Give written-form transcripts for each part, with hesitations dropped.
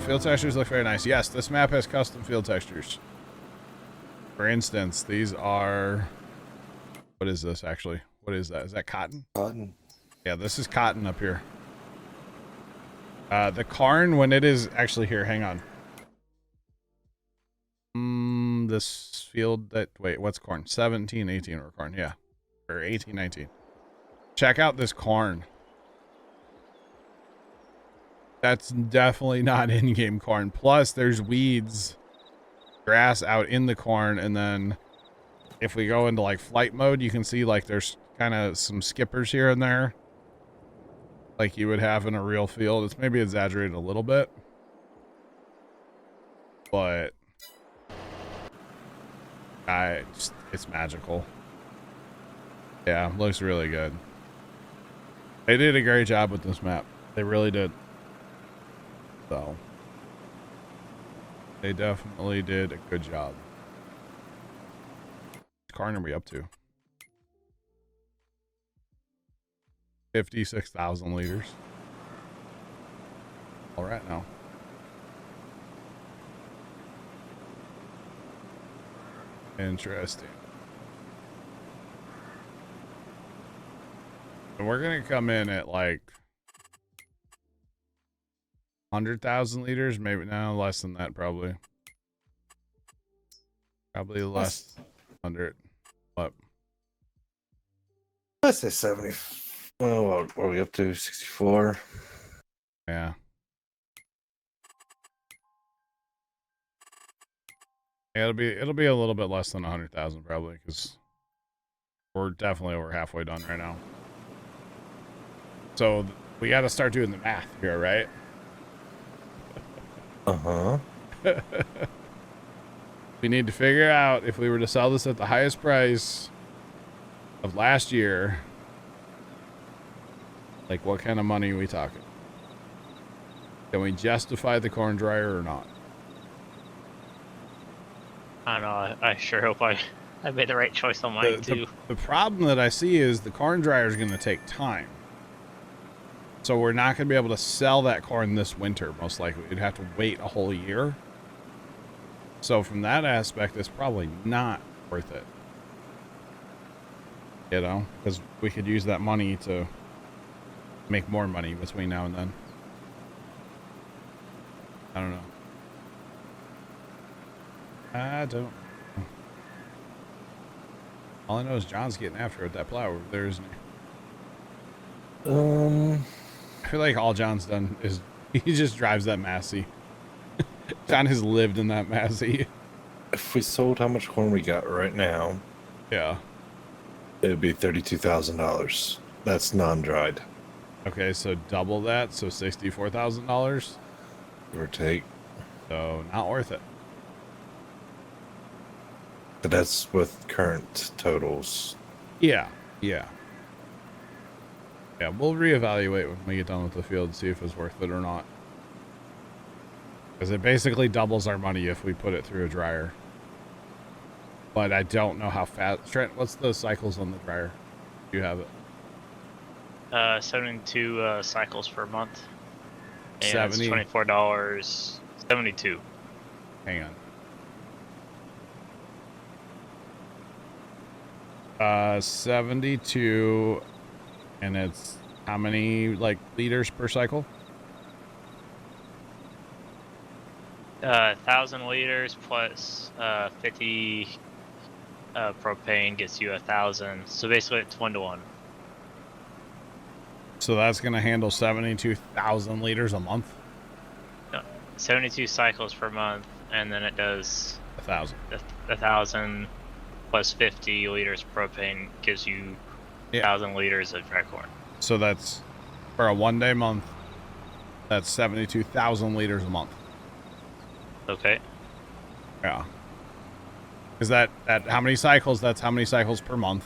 Field textures look very nice. Yes, this map has custom field textures. For instance, these are... What is this, actually? What is that? Is that cotton? Cotton. Yeah, this is cotton up here. The Karn, when it is... Actually, here, hang on. This field that... Wait, what's corn? 17, 18 or corn, yeah. Or 18, 19. Check out this corn. That's definitely not in-game corn. Plus, there's weeds, grass out in the corn, and then if we go into like flight mode, you can see like there's kind of some skippers here and there, like you would have in a real field. It's maybe exaggerated a little bit, but it's magical. Yeah, looks really good. They did a great job with this map. They really did. So they definitely did a good job. What car are we up to? 56,000 liters. All right now. Interesting. And we're gonna come in at like 100,000 liters, maybe now less than that, probably less than 100. What? Let's say 70. Oh, what are we up to? 64. Yeah. Yeah, it'll be a little bit less than 100,000 probably, because we're definitely over halfway done right now. So we got to start doing the math here, right? Uh-huh. We need to figure out if we were to sell this at the highest price of last year, like what kind of money are we talking? Can we justify the corn dryer or not? I don't know. I sure hope I made the right choice on mine too. The problem that I see is the corn dryer is going to take time. So we're not going to be able to sell that corn this winter, most likely. We'd have to wait a whole year. So from that aspect, it's probably not worth it. You know, because we could use that money to make more money between now and then. I don't know. I don't know. All I know is John's getting after it, that plow over there, isn't he? I feel like all John's done is he just drives that Massey. John has lived in that Massey. If we sold how much corn we got right now, yeah, it would be $32,000. That's non-dried. Okay, so double that, so $64,000. Give or take. So not worth it. But that's with current totals. Yeah, yeah. Yeah, we'll reevaluate when we get done with the field and see if it's worth it or not. Because it basically doubles our money if we put it through a dryer. But I don't know how fast. Trent, what's the cycles on the dryer? Do you have it? 72 cycles per month. And 70? it's $24. 72. Hang on. 72, and it's how many like liters per cycle? 1,000 liters plus 50 propane gets you 1,000. So basically, it's 1 to 1. So that's gonna handle 72,000 liters a month. 72 cycles per month, and then it does 1,000. 1,000 plus 50 liters propane gives you 1,000 liters of dry corn. So that's for a 1 day month. That's 72,000 liters a month. Okay. Yeah. Is that how many cycles? That's how many cycles per month.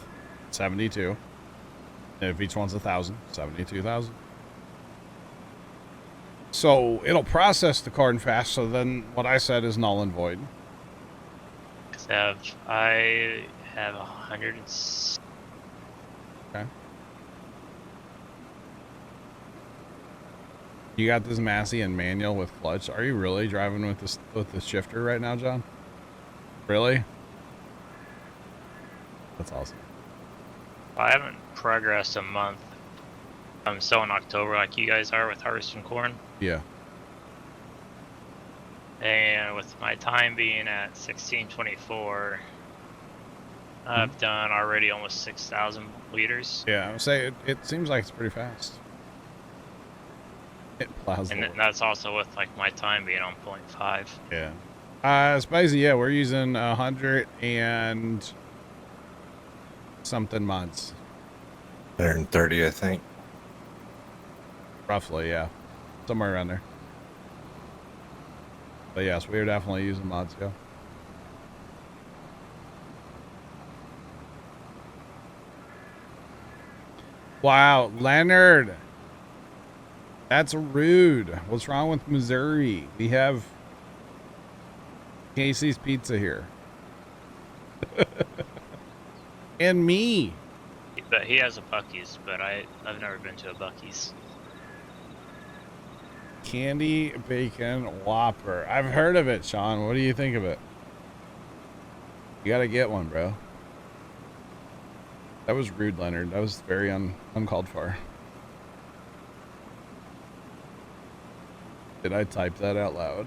72. And if each one's 1,000, 72,000. So it'll process the corn fast. So then what I said is null and void. I have 100. Okay. You got this Massey and manual with clutch. Are you really driving with the shifter right now, John? Really? That's awesome. I haven't progressed a month. I'm still in October like you guys are with harvesting corn. Yeah. And with my time being at 1624, I've done already almost 6,000 liters. Yeah, I would say it seems like it's pretty fast. It plows. And that's also with like my time being on 0.5. Yeah. Spicy, yeah, we're using 100 and something mods. 130, I think. Roughly, yeah. Somewhere around there. But yes, we are definitely using mods, yeah. Wow, Leonard. That's rude. What's wrong with Missouri? We have Casey's Pizza here. And me. But he has a Buc-ee's, but I've never been to a Buc-ee's. Candy Bacon Whopper. I've heard of it, Sean. What do you think of it? You gotta get one, bro. That was rude, Leonard. That was very uncalled for. Did I type that out loud?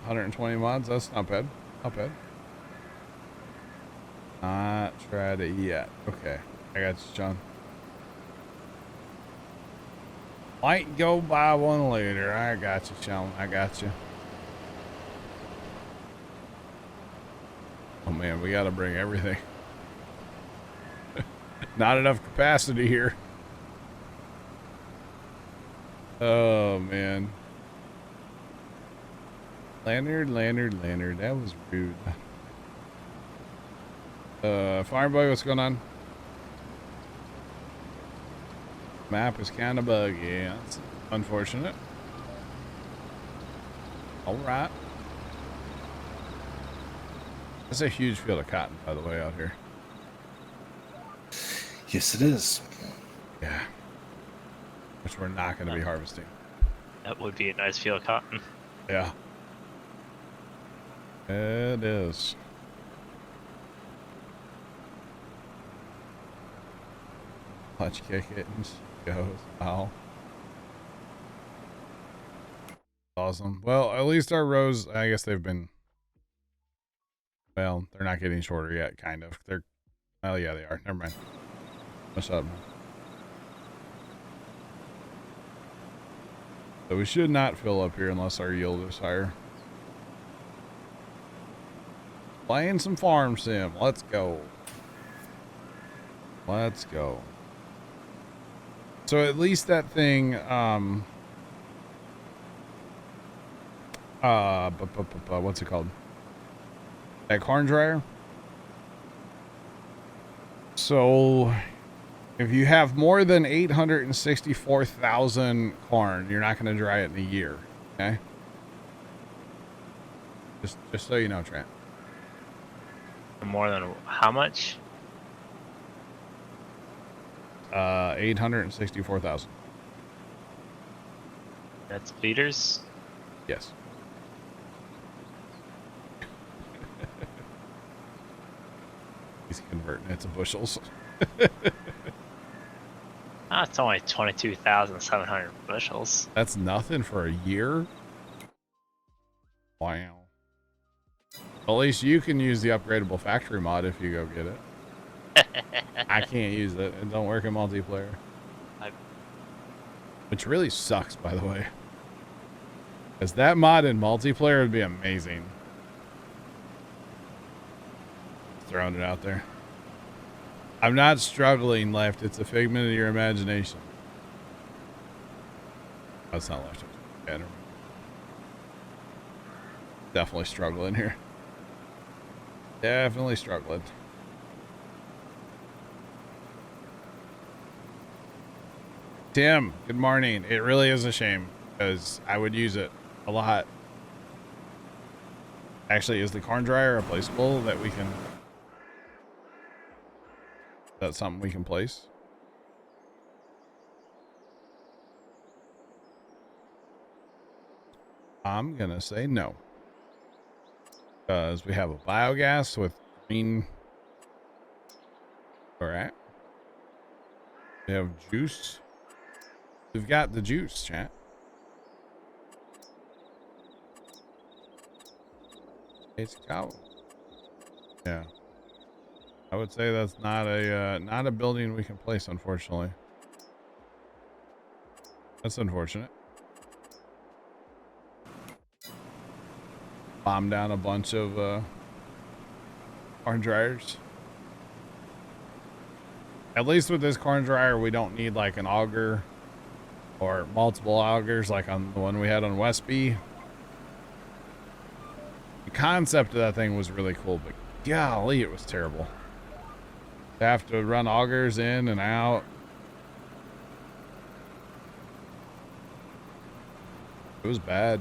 $120 mods. That's not bad. Not bad. Not tried it yet. Okay, I got you, John. Might go buy one later. I got you, Sean. I got you. Oh man, we got to bring everything. Not enough capacity here. Oh man. Leonard, that was rude. Farm Boy, what's going on? Map is kind of buggy. Yeah, it's unfortunate. All right. That's a huge field of cotton, by the way, out here. Yes, it is. Yeah. Which we're not going to be harvesting. That would be a nice field of cotton. Yeah. It is. Clutch kick it and goes. Wow. Awesome. Well, at least our rows, I guess they've been, well, they're not getting shorter yet, kind of. They're, oh yeah, they are. Never mind. What's up? So we should not fill up here unless our yield is higher. Playing some farm sim. Let's go. Let's go. So at least that thing, what's it called? That corn dryer. So if you have more than 864,000 corn, you're not going to dry it in a year. Okay. Just so you know, Trent. More than how much? 864,000. That's liters? Yes. He's converting it to bushels. It's only 22,700 bushels. That's nothing for a year? Wow. At least you can use the upgradable factory mod if you go get it. I can't use it. It don't work in multiplayer. Which really sucks, by the way. Because that mod in multiplayer would be amazing. Throwing it out there. I'm not struggling, Left. It's a figment of your imagination. That's not Left. Yeah, definitely struggling here. Definitely struggling. Tim, good morning. It really is a shame because I would use it a lot. Actually, is the corn dryer replaceable that we can... That's something we can place? I'm gonna say no. Because we have a biogas with green... Alright. We have juice. We've got the juice, chat. It's a cow. Yeah. I would say that's not a building we can place, unfortunately. That's unfortunate. Bomb down a bunch of corn dryers. At least with this corn dryer, we don't need like an auger or multiple augers like on the one we had on Westby. The concept of that thing was really cool, but golly, it was terrible. To have to run augers in and out. It was bad.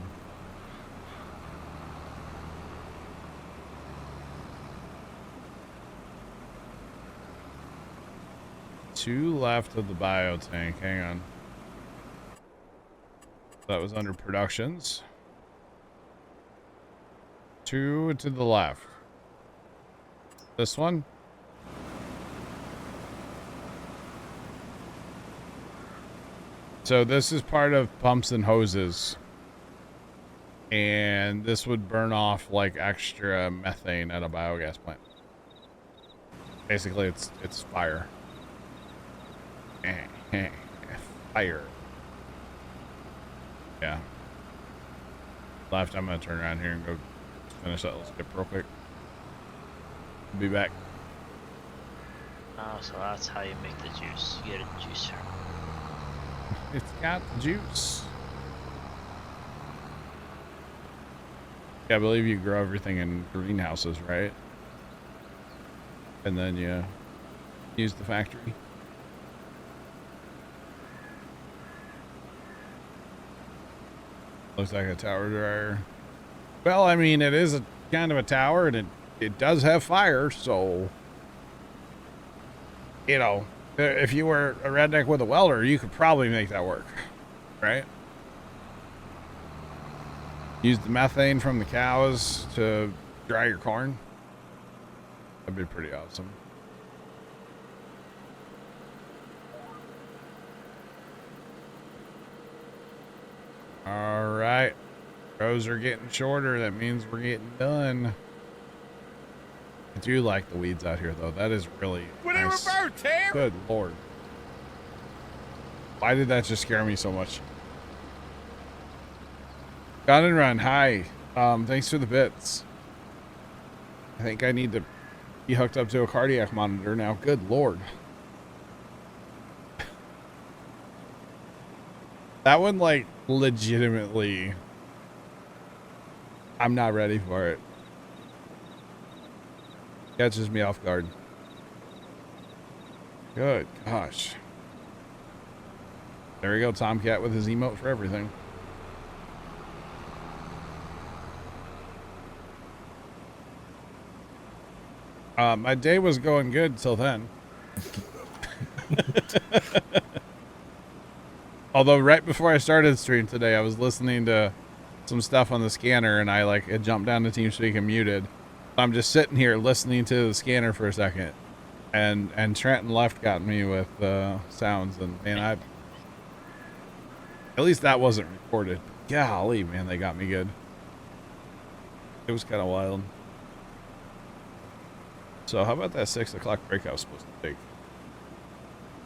Two left of the bio tank. Hang on. That was under productions. Two to the left. This one? So this is part of pumps and hoses. And this would burn off like extra methane at a biogas plant. Basically, it's fire. Fire. Yeah. Left, I'm gonna turn around here and go finish that little skip real quick. Be back. Oh, so that's how you make the juice. You get a juicer. It's got the juice. Yeah, I believe you grow everything in greenhouses, right? And then you use the factory. Looks like a tower dryer. Well, I mean, it is a kind of a tower, and it does have fire, so... You know, if you were a redneck with a welder, you could probably make that work, right? Use the methane from the cows to dry your corn. That'd be pretty awesome. All right. Rows are getting shorter. That means we're getting done. I do like the weeds out here, though. That is really nice. Good Lord. Why did that just scare me so much? Gun and Run, hi. Thanks for the bits. I think I need to be hooked up to a cardiac monitor now. Good Lord. That one, like, legitimately, I'm not ready for it. Catches me off guard. Good gosh. There we go, Tomcat with his emote for everything. My day was going good till then. Although right before I started the stream today, I was listening to some stuff on the scanner, and I like it jumped down to TeamSpeak and muted. I'm just sitting here listening to the scanner for a second, and Trenton left got me with sounds, and man, at least that wasn't recorded. Golly, man, they got me good. It was kind of wild. So how about that 6 o'clock break I was supposed to take?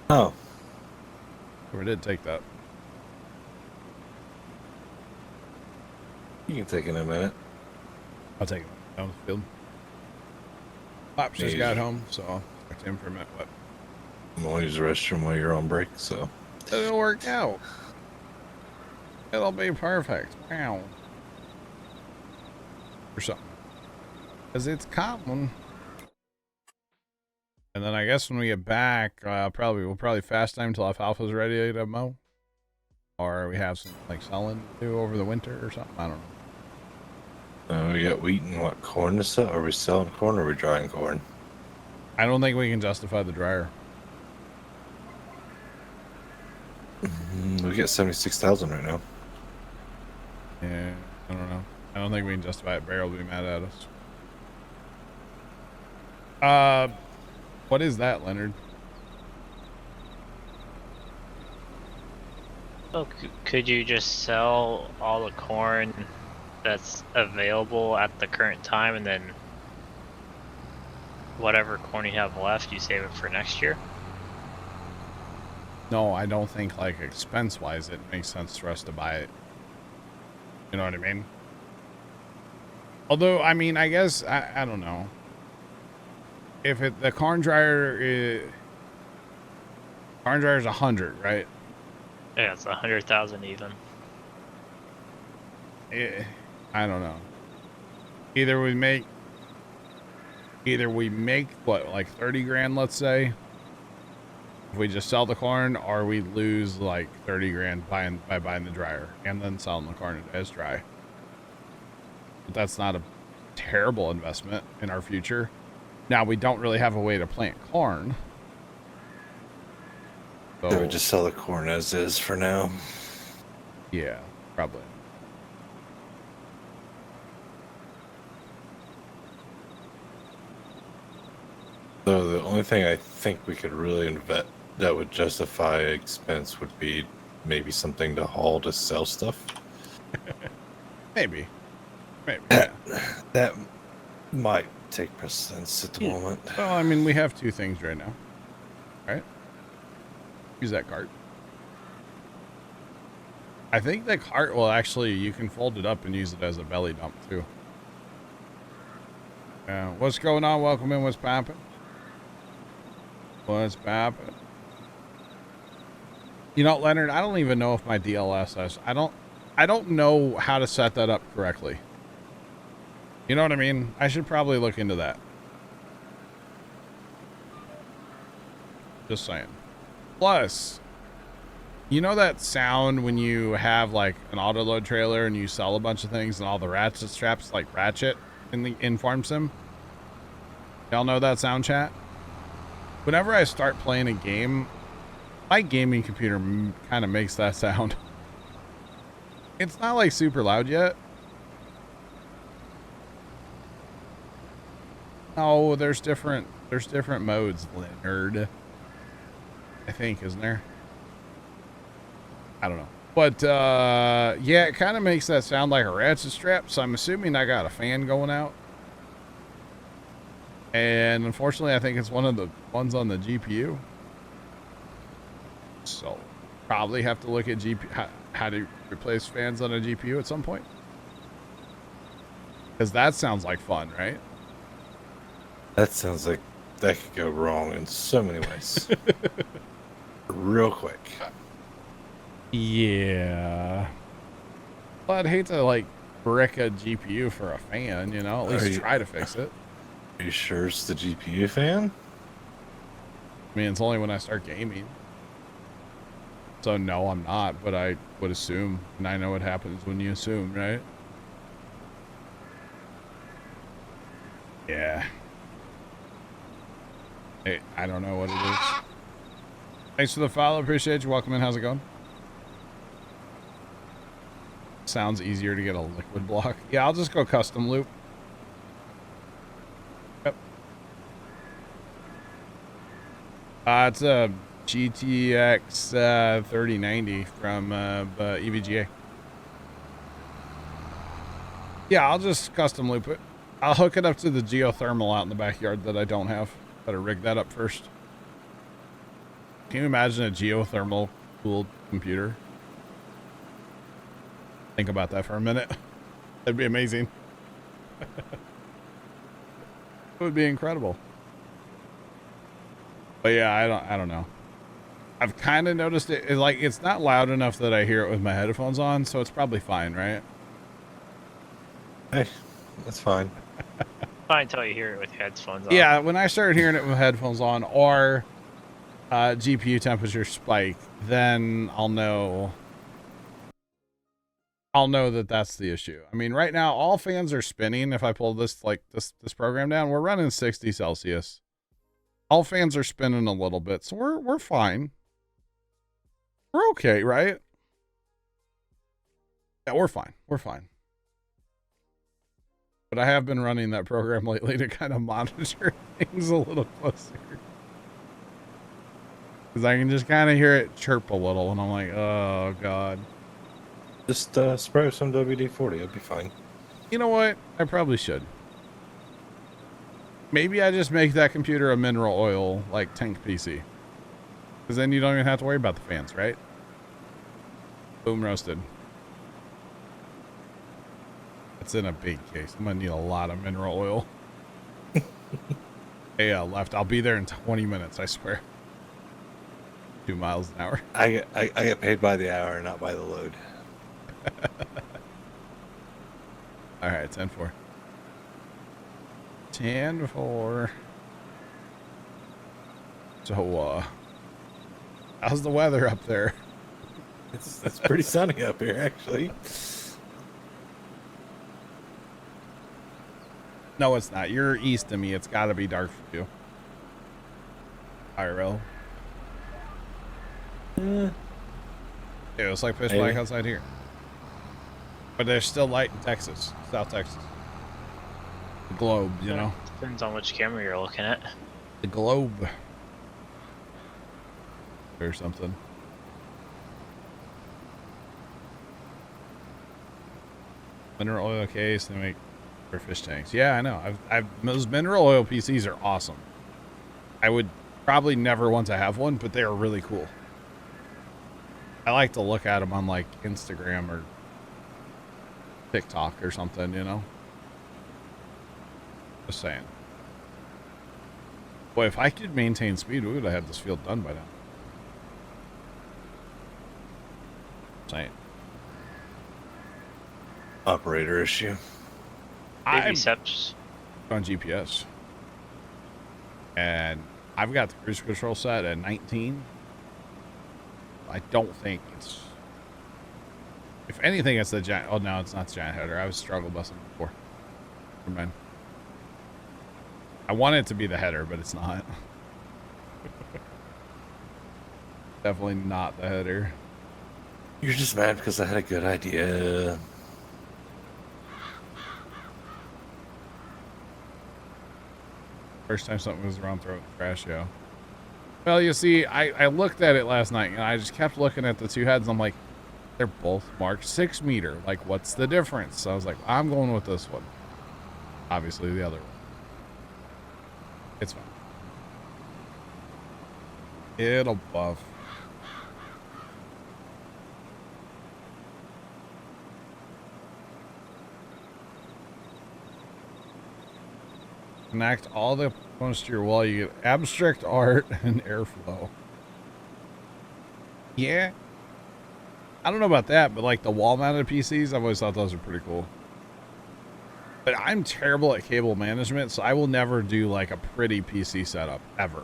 Oh. Or did take that. You can take it in a minute. I'll take it down the field. Pops just got home, so I'll talk to him for a minute. What? I'm going to use the restroom while you're on break, so. It'll work out. It'll be perfect. Wow. Or something. Because it's common. And then I guess when we get back, we'll probably fast time till alfalfa's ready to mow. Or we have some like selling to do over the winter or something. I don't know. We got wheat and what, corn to sell? Are we selling corn or are we drying corn? I don't think we can justify the dryer. We get 76,000 right now. Yeah, I don't know. I don't think we can justify it. Barry will be mad at us. What is that, Leonard? So could you just sell all the corn that's available at the current time, and then whatever corn you have left, you save it for next year? No, I don't think, like, expense-wise, it makes sense for us to buy it. You know what I mean? Although, I mean, I guess, I don't know. If the corn dryer is... Corn dryer's 100, right? Yeah, it's 100,000 even. I don't know. Either we make what, like 30 grand, let's say, if we just sell the corn, or we lose like 30 grand by buying the dryer and then selling the corn as dry. But that's not a terrible investment in our future. Now, we don't really have a way to plant corn. So, I would just sell the corn as is for now. yeah, probably. So the only thing I think we could really invest that would justify expense would be maybe something to haul to sell stuff. Maybe. Yeah. That might take precedence at the moment. Well, I mean, we have two things right now, right? Use that cart. I think the cart will actually, you can fold it up and use it as a belly dump too. What's going on? Welcome in. What's poppin'? What's poppin'? You know, Leonard, I don't even know if my DLSS, I don't know how to set that up correctly. You know what I mean? I should probably look into that. Just saying. Plus, you know that sound when you have like an autoload trailer and you sell a bunch of things and all the ratchet straps like ratchet in Farm Sim? Y'all know that sound, chat? Whenever I start playing a game, my gaming computer kind of makes that sound. It's not like super loud yet. Oh, there's different modes, Leonard. I think, isn't there? I don't know. But, yeah, it kind of makes that sound like a ratchet strap, so I'm assuming I got a fan going out. And unfortunately, I think it's one of the ones on the GPU. So, probably have to look at how to replace fans on a GPU at some point. Because that sounds like fun, right? That sounds like that could go wrong in so many ways. Real quick. Yeah. Well, I'd hate to, like, brick a GPU for a fan, you know? At least try to fix it. Are you sure it's the GPU fan? I mean, it's only when I start gaming. So, no, I'm not, but I would assume. And I know what happens when you assume, right? Yeah. Hey, I don't know what it is. Thanks for the follow. Appreciate you. Welcome in. How's it going? Sounds easier to get a liquid block. Yeah, I'll just go custom loop. Yep. It's a GTX 3090 from EVGA. Yeah, I'll just custom loop it. I'll hook it up to the geothermal out in the backyard that I don't have. Better rig that up first. Can you imagine a geothermal cooled computer? Think about that for a minute. That'd be amazing. It would be incredible. But yeah, I don't know. I've kind of noticed it. Like, it's not loud enough that I hear it with my headphones on, so it's probably fine, right? Hey, that's fine. Fine until you hear it with headphones on. Yeah, when I start hearing it with headphones on or GPU temperature spike, then I'll know I'll know that that's the issue. I mean, right now all fans are spinning. If I pull this this program down, we're running 60 Celsius. All fans are spinning a little bit, so we're fine. We're okay, right? Yeah, we're fine. We're fine. But I have been running that program lately to kind of monitor things a little closer. Because I can just kind of hear it chirp a little, and I'm like, oh, God. Just spray some WD-40. It'll be fine. You know what? I probably should. Maybe I just make that computer a mineral oil, like, tank PC. Because then you don't even have to worry about the fans, right? Boom, roasted. It's in a big case. I'm going to need a lot of mineral oil. Hey, left. I'll be there in 20 minutes, I swear. 2 miles an hour. I get paid by the hour, not by the load. All right, 10-4. 10-4. So, how's the weather up there? It's pretty sunny up here, actually. No, it's not. You're east of me. It's got to be dark for you. IRL. Yeah, it's like pitch black outside here. But there's still light in Texas, South Texas. The globe, you know? Depends on which camera you're looking at. The globe. Or something. Mineral oil case, they make for fish tanks. Yeah, I know. Those mineral oil PCs are awesome. I would probably never want to have one, but they are really cool. I like to look at them on like Instagram or TikTok or something, you know? Just saying. Boy, if I could maintain speed, we would have had this field done by now. Saying. Operator issue. Baby I'm steps. on GPS. And I've got the cruise control set at 19. I don't think it's... If anything, it's the giant... Oh, no, it's not the giant header. I was struggle busing before. Never mind. I want it to be the header, but it's not. Definitely not the header. You're just mad because I had a good idea. First time something was wrong, throw it in the trash, yeah. Well, you see, I looked at it last night, and I just kept looking at the two heads, and I'm like, they're both marked 6 meter. Like, what's the difference? So I was like, I'm going with this one. Obviously, the other one. It's fine. It'll buff. Connect all the components to your wall. You get abstract art and airflow. Yeah. I don't know about that, but like the wall-mounted PCs, I've always thought those are pretty cool. But I'm terrible at cable management, so I will never do like a pretty PC setup, ever.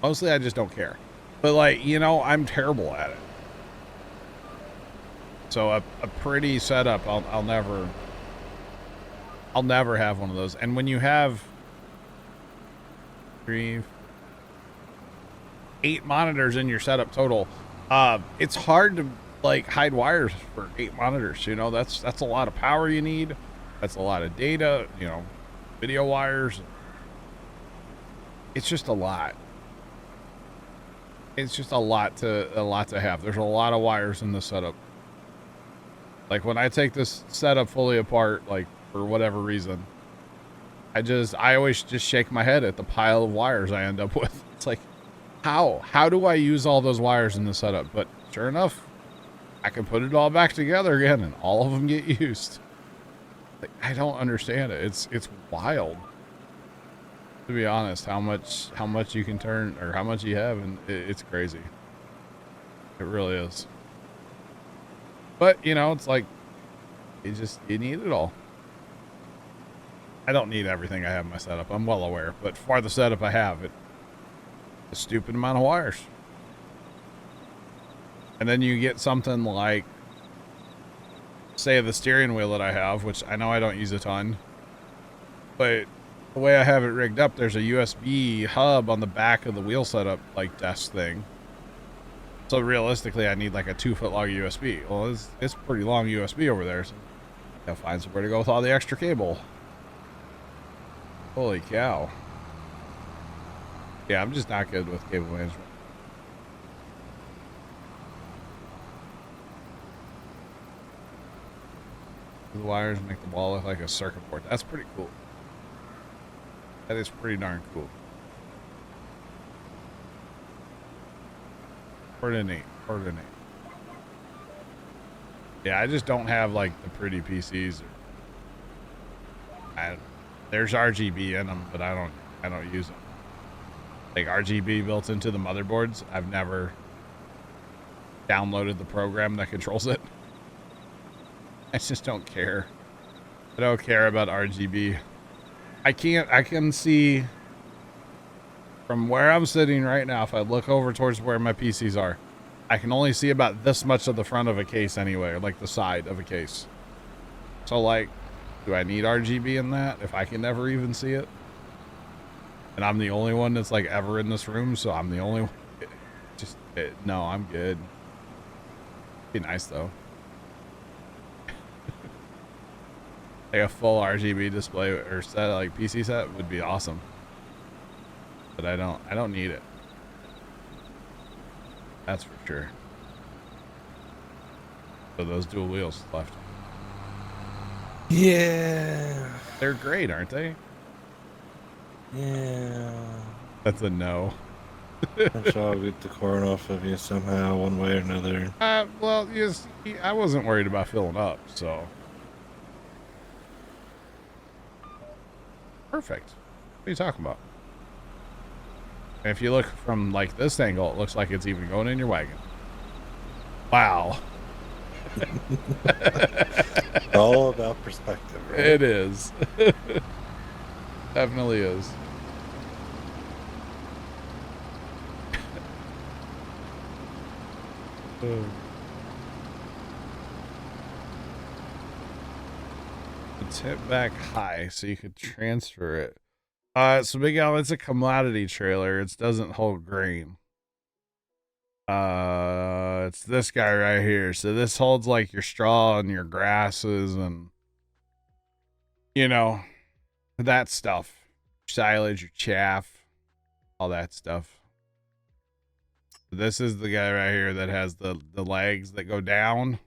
Mostly I just don't care. But like, you know, I'm terrible at it. So a pretty setup, I'll never have one of those. And when you have 8 monitors in your setup total, it's hard to like hide wires for 8 monitors. You know, that's a lot of power you need. That's a lot of data, you know, video wires. It's just a lot. It's just a lot to have. There's a lot of wires in the setup. Like when I take this setup fully apart, like for whatever reason, I always just shake my head at the pile of wires I end up with. It's like, how do I use all those wires in the setup? But sure enough, I can put it all back together again and all of them get used. Like, I don't understand it. It's wild, to be honest, how much you can turn or how much you have, and it's crazy. It really is. But you know, it's like you need it all. I don't need everything I have in my setup. I'm well aware, but for the setup I have, it's a stupid amount of wires. And then you get something like say the steering wheel that I have, which I know I don't use a ton, but the way I have it rigged up, there's a USB hub on the back of the wheel setup, like desk thing. So realistically, I need like a 2-foot long USB. Well, it's pretty long USB over there, so I'll find somewhere to go with all the extra cable. Holy cow. Yeah, I'm just not good with cable management. The wires make the wall look like a circuit board. That's pretty cool. That is pretty darn cool. Coordinate. Yeah, I just don't have like the pretty PCs. There's RGB in them, but I don't use them. Like RGB built into the motherboards. I've never downloaded the program that controls it. I just don't care. I don't care about RGB. I can see from where I'm sitting right now, if I look over towards where my PCs are, I can only see about this much of the front of a case anyway, or like the side of a case. So like, do I need RGB in that if I can never even see it? And I'm the only one that's like ever in this room, so I'm the only one. No, I'm good. Be nice though. Like a full RGB display or set, like PC set, would be awesome. But I don't need it. That's for sure. So those dual wheels left. Yeah. They're great, aren't they? Yeah. That's a no. I'm sure I'll get the corn off of you somehow, one way or another. Well, yes, I wasn't worried about filling up, so. Perfect. What are you talking about? And if you look from like this angle, it looks like it's even going in your wagon. Wow. All about perspective, right? It is. Definitely is. Tip back high so you could transfer it. So Big Al, it's a commodity trailer. It doesn't hold grain. It's this guy right here. So this holds like your straw and your grasses and, you know, that stuff. Silage, your chaff, all that stuff. This is the guy right here that has the legs that go down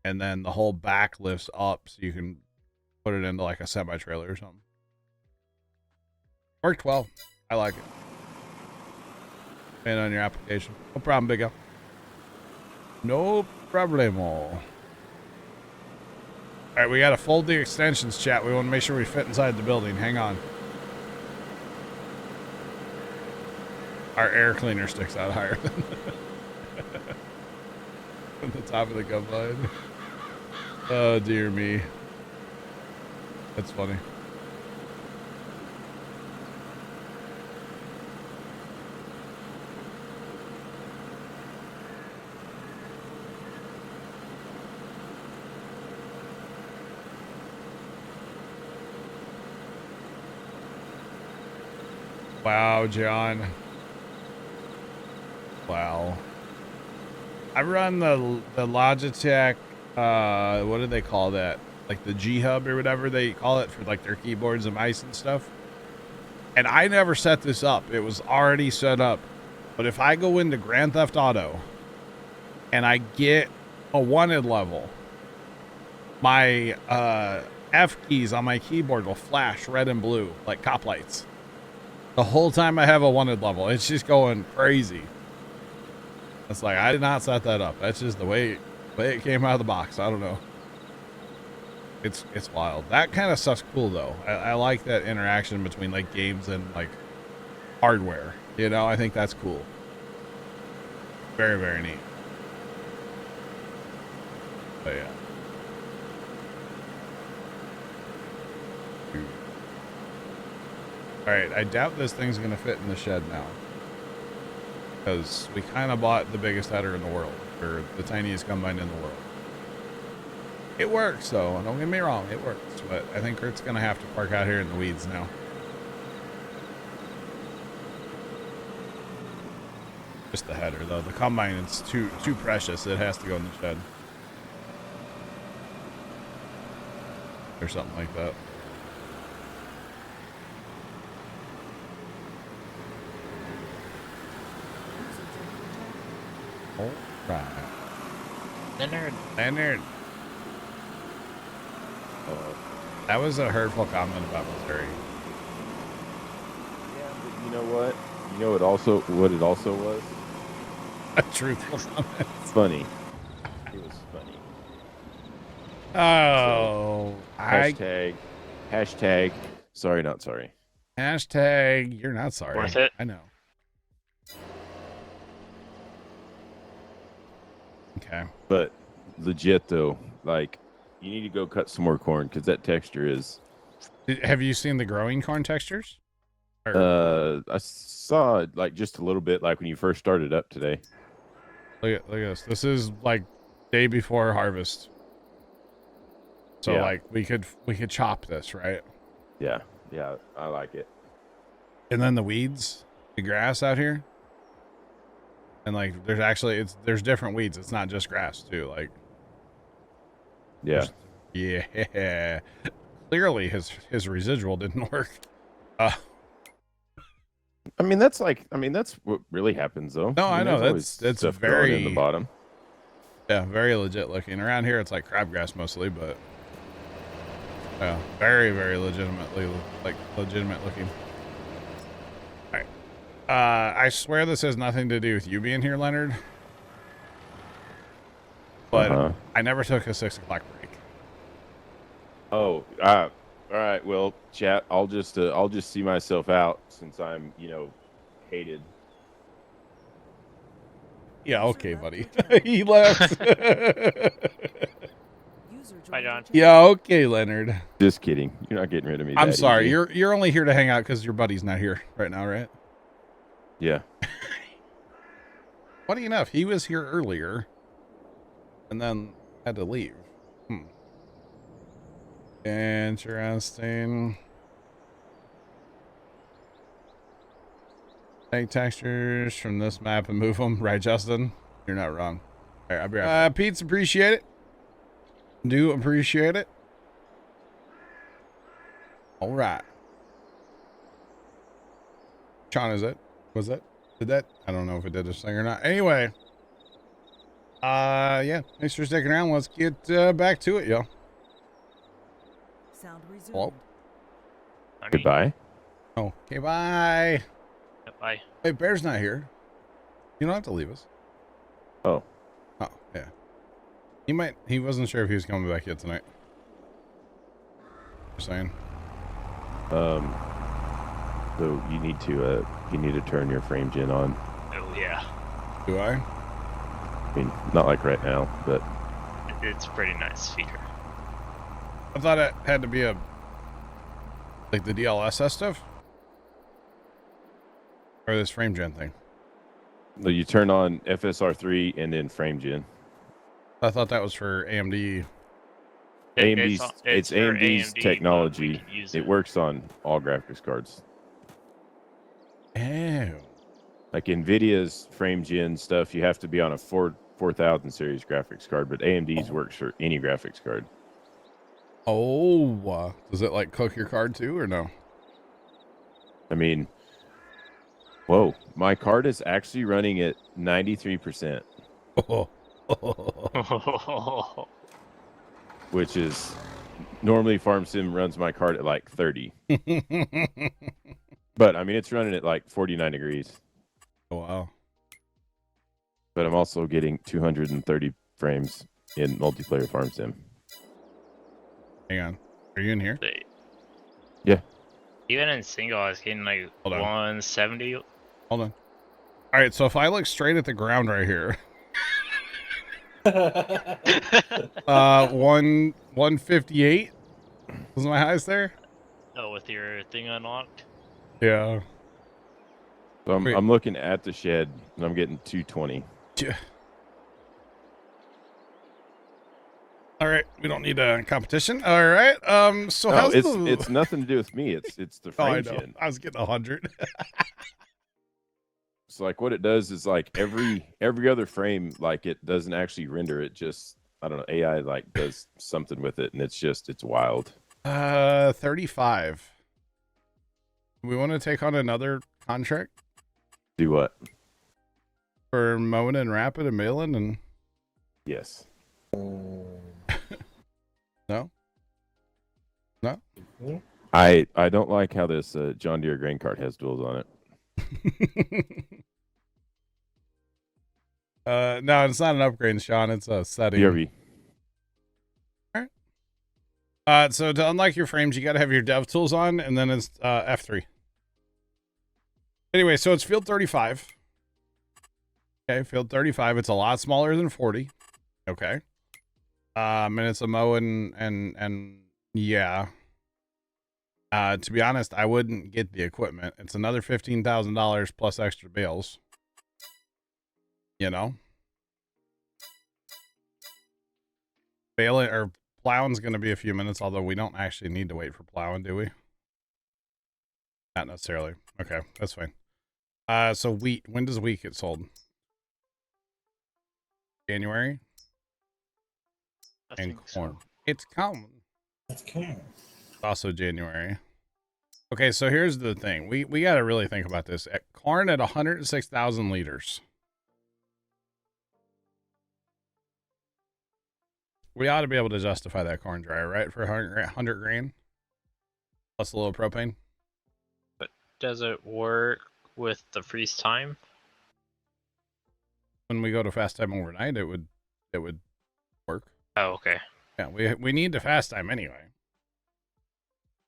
and then the whole back lifts up so you can put it into like a semi-trailer or something. Worked well. I like it. Depending on your application. No problem, Big Al. No problemo. All right, we got to fold the extensions, chat. We want to make sure we fit inside the building. Hang on. Our air cleaner sticks out higher than the top of the gun line. Oh, dear me. That's funny. Wow, John. Wow. I run the Logitech, what do they call that? Like the G Hub or whatever they call it for like their keyboards and mice and stuff. And I never set this up. It was already set up. But if I go into Grand Theft Auto and I get a wanted level, my F keys on my keyboard will flash red and blue like cop lights. The whole time I have a wanted level, it's just going crazy. It's like, I did not set that up. That's just the way it came out of the box. I don't know. It's wild. That kind of stuff's cool though. I like that interaction between like games and like hardware. You know, I think that's cool. Very, very neat. But yeah. All right, I doubt this thing's gonna fit in the shed now, because we kind of bought the biggest header in the world, or the tiniest combine in the world. It works, though. Don't get me wrong, it works. But I think Kurt's gonna have to park out here in the weeds now. Just the header, though. The combine is too precious. It has to go in the shed. Or something like that. All right. Leonard. That was a hurtful comment about Missouri. Yeah, but you know what? You know what it also was? A truthful comment. Funny. It was funny. Oh, Hashtag sorry, not sorry. Hashtag you're not sorry. Worth it. I know. Okay. But legit though, like you need to go cut some more corn because that texture is. Have you seen the growing corn textures? Or, I saw it like just a little bit, like when you first started up today. look at this. This is like day before harvest. So Yeah. like we could chop this, right? Yeah, I like it. And then the weeds, the grass out here. And like there's different weeds. It's not just grass too. Like Yeah, yeah. Clearly his residual didn't work. I mean that's what really happens though. No, I know, there's always that's stuff very- growing in the bottom. Yeah, very legit looking. Around here it's like crabgrass mostly, but yeah, very, very legitimate looking. All right. I swear this has nothing to do with you being here, Leonard. But I never took a 6 o'clock break. Oh, all right. Well, chat. I'll just see myself out since I'm hated. Yeah, okay, buddy. He left. Bye, John. Yeah, okay, Leonard. Just kidding. You're not getting rid of me. I'm that sorry. easy. You're only here to hang out because your buddy's not here right now, right? Yeah. Funny enough, he was here earlier and then had to leave. Interesting. Take textures from this map and move them. Right, Justin? You're not wrong. All right, I'll be right back. Pete's appreciate it. Do appreciate it. All right. Sean, is it? Was it? Did that? I don't know if it did this thing or not. Anyway. Yeah. Thanks for sticking around. Let's get back to it, yo. Sound resumed. Well, Goodbye. oh, okay, bye. Bye. Hey, Bear's not here. You don't have to leave us. Oh. Oh, yeah. He wasn't sure if he was coming back yet tonight. Just saying. So you need to turn your frame gen on. Oh yeah. Do I? I mean, not like right now, but It's a pretty nice feature. I thought it had to be like the DLSS stuff? Or this frame gen thing? no, you turn on FSR3 and then frame gen. I thought that was for AMD. It's for AMD's AMD, but we technology. can use It works on all graphics cards. Oh. Like NVIDIA's frame gen stuff, you have to be on a 4000 series graphics card, but AMD's works for any graphics card. Oh. Does it like cook your card too or no? I mean, whoa, my card is actually running at 93%, which is normally Farm Sim runs my card at like 30. But I mean, it's running at like 49 degrees. Oh, wow. But I'm also getting 230 frames in multiplayer Farm Sim. Hang on. Are you in here? Yeah. Even in single, I was getting like Hold on. 170. Hold on. All right, so if I look straight at the ground right here, 158 was my highest there. Oh, with your thing unlocked. Yeah. So Wait. I'm looking at the shed and I'm getting 220. Yeah. All right, we don't need a competition. All right. So No, how's it's nothing to do with me. It's the Oh, I frame know. gen. I was getting 100. So like what it does is like every other frame, like it doesn't actually render. It just, I don't know, AI like does something with it, and it's wild. 35. We want to take on another contract Do what? for mowing and rapid and mailing and Yes. no. I don't like how this John Deere grain cart has duals on it. No, it's not an upgrade, Sean. It's a setting. BRB. So to unlock your frames, you got to have your dev tools on, and then it's F3. Anyway, so it's field 35. Okay, field 35. It's a lot smaller than 40. Okay. And it's a mow and yeah. To be honest, I wouldn't get the equipment. It's another $15,000 plus extra bales. You know, bailing or plowing's going to be a few minutes, although we don't actually need to wait for plowing, do we? Not necessarily. Okay, that's fine. So wheat, when does wheat get sold? January? I And think so. corn. It's coming. That's cool. Also January. Okay, so here's the thing. We got to really think about this. Corn at 106,000 liters. We ought to be able to justify that corn dryer, right? For 100 grand plus a little propane. Does it work with the freeze time? When we go to fast time overnight, it would work. Oh, okay. Yeah, we need the fast time anyway.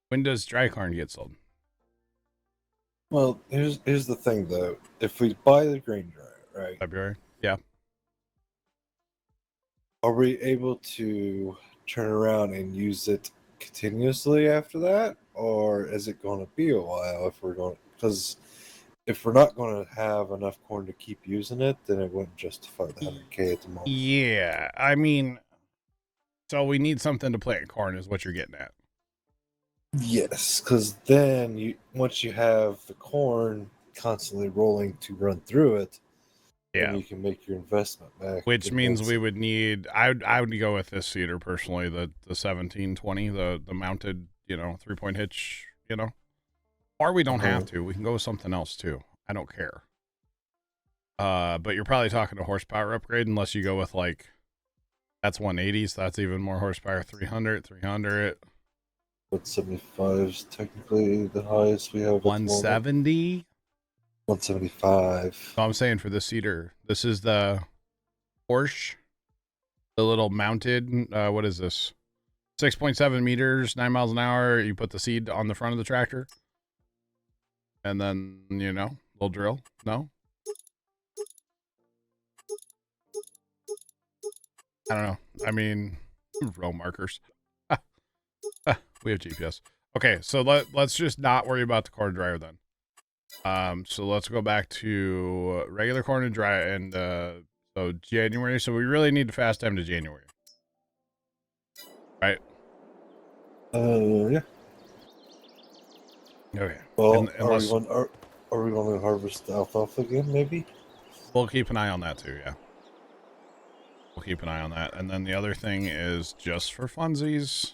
When does dry corn get sold? Well, here's the thing though. If we buy the grain dryer, right? February. Yeah. Are we able to turn around and use it continuously after that, or is it going to be a while if we're going? Because if we're not going to have enough corn to keep using it, then it wouldn't justify the 100K at the moment. Yeah, I mean, so we need something to plant corn, is what you're getting at. Yes, because then once you have the corn constantly rolling to run through it, Yeah. then you can make your investment back. Which means Enhance we it. would need. I would go with this seeder personally, the 1720, the mounted, 3-point hitch, or we don't have to. We can go with something else too. I don't care. But you're probably talking a horsepower upgrade unless you go with like, that's 180, so that's even more horsepower. 300. But 75 is technically the highest we have. At the moment. 170. 175. So I'm saying for the cedar, this is the Porsche, the little mounted. What is this? 6.7 meters, 9 miles an hour. You put the seed on the front of the tractor, and then little drill. No, I don't know. I mean, row markers. We have GPS. Okay, so let's just not worry about the corn dryer then. So let's go back to regular corn and dry, and so January. So we really need to fast time to January, right? Yeah. Okay. Well, Unless are we going to harvest the alfalfa again? Maybe. we'll keep an eye on that too. Yeah, we'll keep an eye on that. And then the other thing is just for funsies.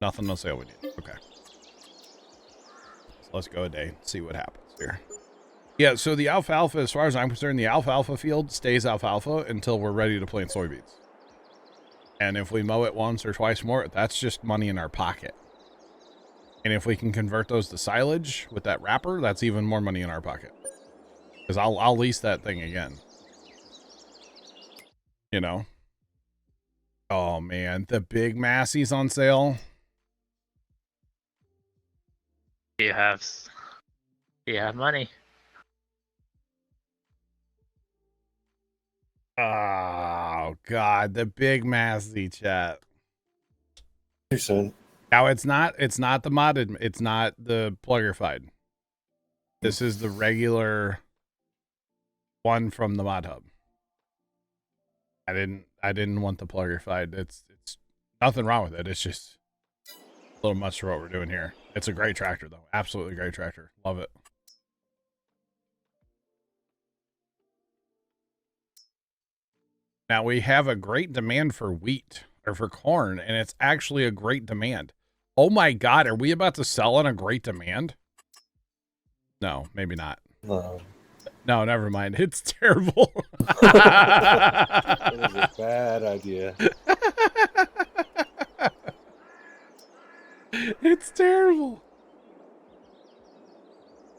Nothing to say we need. Okay. So let's go a day, see what happens here. Yeah, so the alfalfa, as far as I'm concerned, the alfalfa field stays alfalfa until we're ready to plant soybeans. And if we mow it once or twice more, that's just money in our pocket. And if we can convert those to silage with that wrapper, that's even more money in our pocket. Because I'll lease that thing again. Oh man, the big Massey's on sale. You have money. Oh god, the big Massey, chat. Too soon. Now it's not the modded, it's not the pluggerfied. This is the regular one from the mod hub. I didn't want the plugger. It's nothing wrong with it. It's just a little much for what we're doing here. It's a great tractor though. Absolutely great tractor. Love it. Now we have a great demand for wheat or for corn, and it's actually a great demand. Oh my God, are we about to sell on a great demand? No, maybe not. No. No, never mind. It's terrible. It is a bad idea. It's terrible.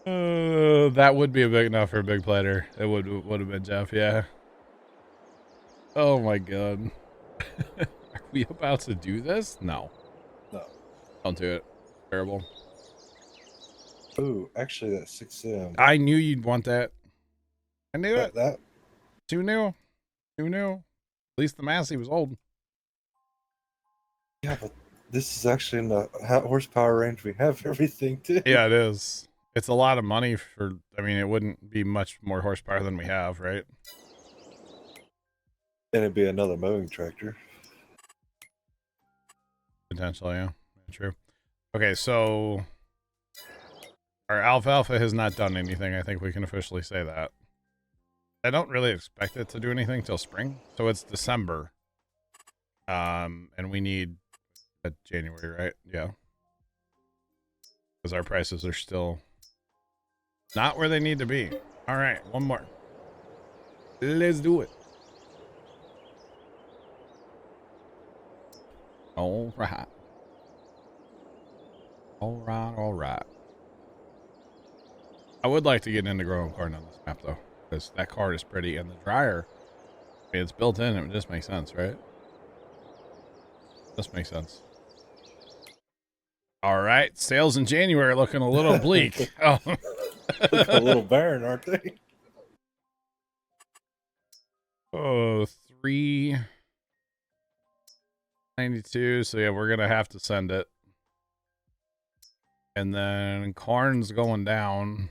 That would be a big enough for a big platter. It would have been Jeff, yeah. Oh my God. Are we about to do this? No. No. Don't do it. Terrible. Ooh, actually, that 6M. I knew you'd want that. I knew it. That Too new. Too new. At least the Massey was old. yeah, but this is actually in the horsepower range we have everything too. Yeah, it is. It's a lot of money for, I mean, it wouldn't be much more horsepower than we have, right? And it'd be another mowing tractor. Potentially, yeah. True. Okay, so our alfalfa has not done anything. I think we can officially say that. I don't really expect it to do anything till spring. So it's December. And we need January, right? Yeah. Because our prices are still not where they need to be. All right, one more. Let's do it. All right. All right, all right. I would like to get into growing corn on this map, though, because that card is pretty, and the dryer, I mean, it's built in, it just makes sense, right? Just makes sense. All right, sales in January are looking a little bleak. Oh. Look a little barren, aren't they? Oh, 392. So yeah, we're gonna have to send it. And then corn's going down.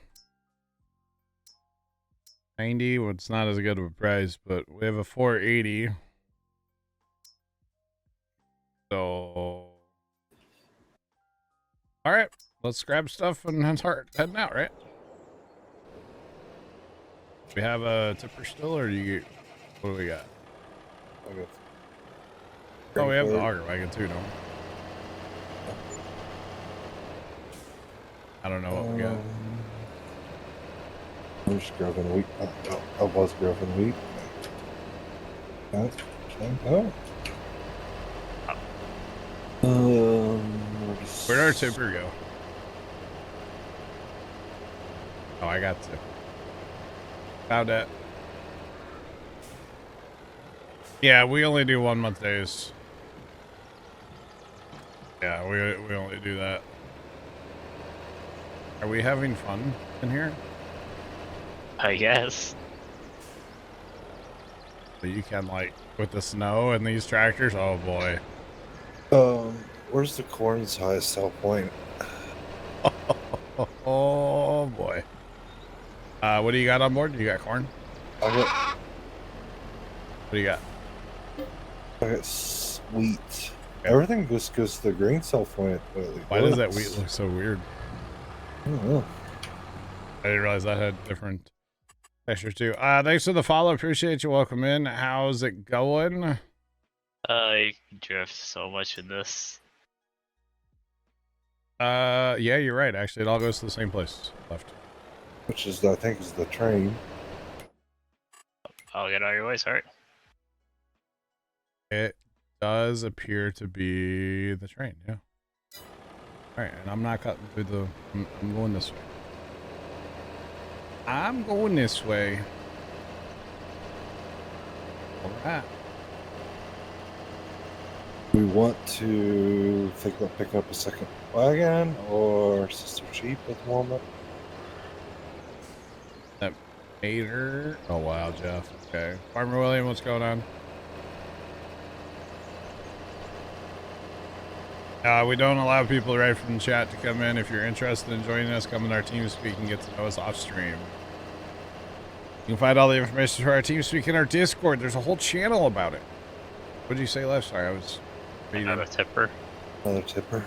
90. Well, it's not as good of a price, but we have a 480. So, all right, let's grab stuff and start heading out, right? We have a tipper still, or do you? What do we got? Okay. Oh, we have the auger wagon too, don't we? I don't know what we got. I'm just grabbing wheat. I was grabbing wheat. Oh. Where'd our tipper go? Oh, I got to. Found it. Yeah, we only do 1 month days. Yeah, we only do that. Are we having fun in here? I guess. So you can, like, with the snow and these tractors? Oh boy. Where's the corn's highest sell point? Oh boy. What do you got on board? You got corn? I got What do you got? wheat. Everything just goes to the grain sell point. Why does that wheat look so weird? I don't know. I didn't realize that had different textures too. Thanks for the follow. Appreciate you. Welcome in. How's it going? I drift so much in this. Yeah, you're right. Actually, it all goes to the same place. Left. Which is, I think, is the train. I'll get out of your way, sorry. It does appear to be the train, yeah. Alright, and I'm not cutting through the... I'm going this way. I'm going this way. Alright. We want to think about picking up a second wagon or sister sheep at the moment. That Mater. Oh wow, Jeff. Okay. Farmer William, what's going on? We don't allow people right from the chat to come in. If you're interested in joining us, come in our team speak and get to know us off stream. You You can find all the information for our team speak in our Discord. There's a whole channel about it. What did you say last? Sorry, I was reading. Another tipper. Another tipper.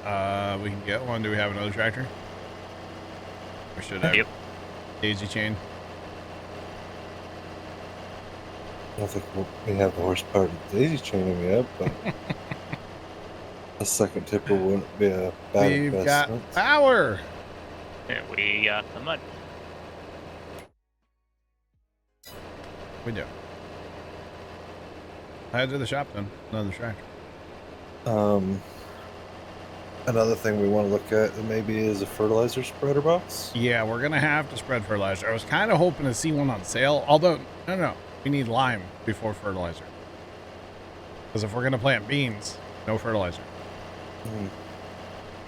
We can get one. Do we have another tractor? We should have. Yep. Daisy chain. I don't think we have the horsepower to daisy chain him yet, but a second tipper wouldn't be a bad We've investment. got power. And we got the mud. We do. I head to the shop then. Another tractor. Another thing we want to look at maybe is a fertilizer spreader box. Yeah, we're gonna have to spread fertilizer. I was kind of hoping to see one on sale. Although, no, we need lime before fertilizer. Because if we're gonna plant beans, no fertilizer.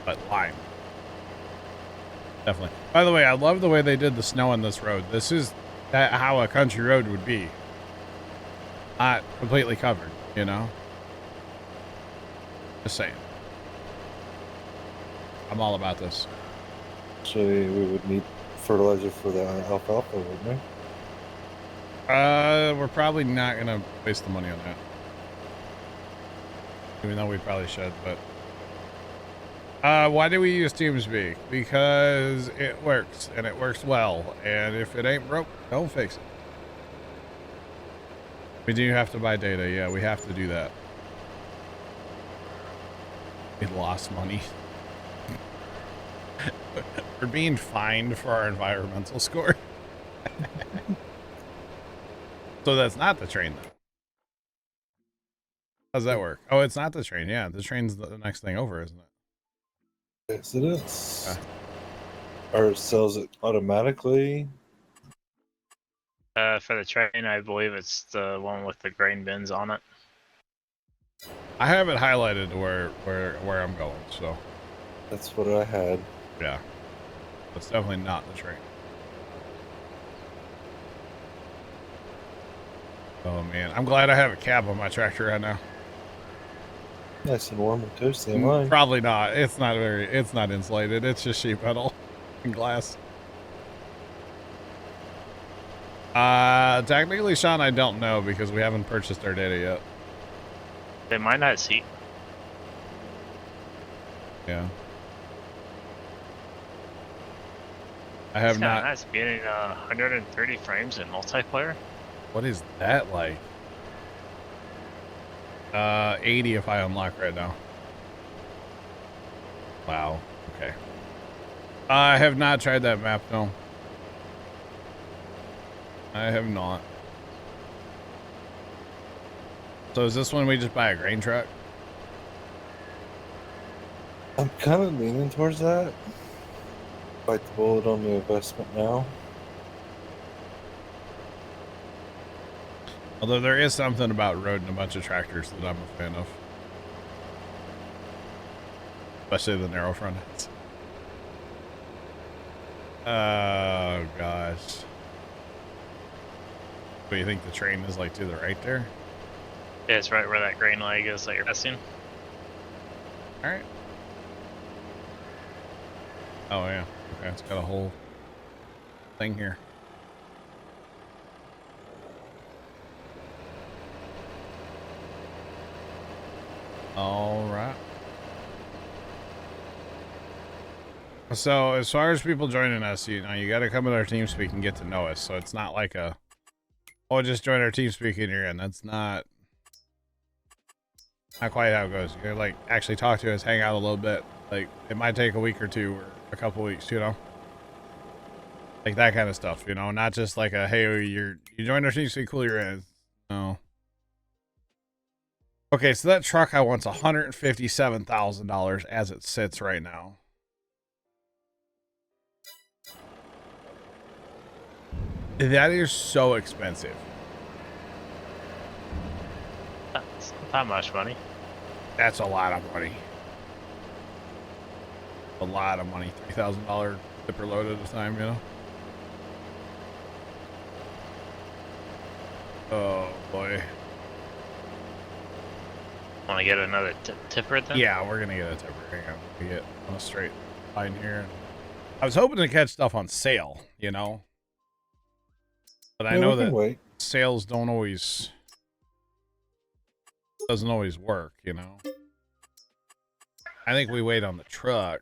But lime. Definitely. By the way, I love the way they did the snow on this road. This is how a country road would be. Not completely covered, you know? Just saying. I'm all about this. So we would need fertilizer for the alfalfa, wouldn't we? We're probably not gonna waste the money on that. Even though we probably should, but why do we use TeamSpeak? Because it works and it works well, and if it ain't broke, don't fix it. We do have to buy data. Yeah, we have to do that. We lost money. We're being fined for our environmental score. So that's not the train, though. How's that work? Oh, it's not the train. Yeah, the train's the next thing over, isn't it? Yes, it is. Or it sells it automatically. For the train, I believe it's the one with the grain bins on it. I have it highlighted to where I'm going, so That's what I had. yeah. That's definitely not the train. Oh man, I'm glad I have a cab on my tractor right now. Nice and warm and toasty in mine. Probably not. It's not insulated. It's just sheet metal and glass. Technically, Sean, I don't know because we haven't purchased our data yet. They might not see. Yeah. I have It's kinda not. nice being 130 frames in multiplayer. What is that like? 80 if I unlock right now. Wow. Okay. I have not tried that map, no. I have not. So is this one we just buy a grain truck? I'm kind of leaning towards that. Bite the bullet on the investment now. Although there is something about roading a bunch of tractors that I'm a fan of. Especially the narrow front ends. Oh, gosh. What do you think the train is like to the right there? Yeah, it's right where that grain leg is that you're missing. Alright. Oh, yeah. Okay, it's got a whole thing here. All right. So as far as people joining us, you know, you got to come with our TeamSpeak and get to know us. So it's not like a, oh, just join our TeamSpeak and you're in. That's not quite how it goes. You gotta like actually talk to us, hang out a little bit. Like it might take a week or two or a couple weeks, you know, like that kind of stuff. You know, not just like a hey, you joined our TeamSpeak, cool, you're in. No. Okay, so that truck I want's $157,000 as it sits right now. That is so expensive. That's not that much money. That's a lot of money. A lot of money. $3,000 tipper load at a time, you know? Oh, boy. Want to get another tipper then? Yeah, we're going to get a tipper. Hang on. We get on a straight line here. I was hoping to catch stuff on sale, you know? But I Yeah, know we can that wait. sales doesn't always work, you know. I think we wait on the truck.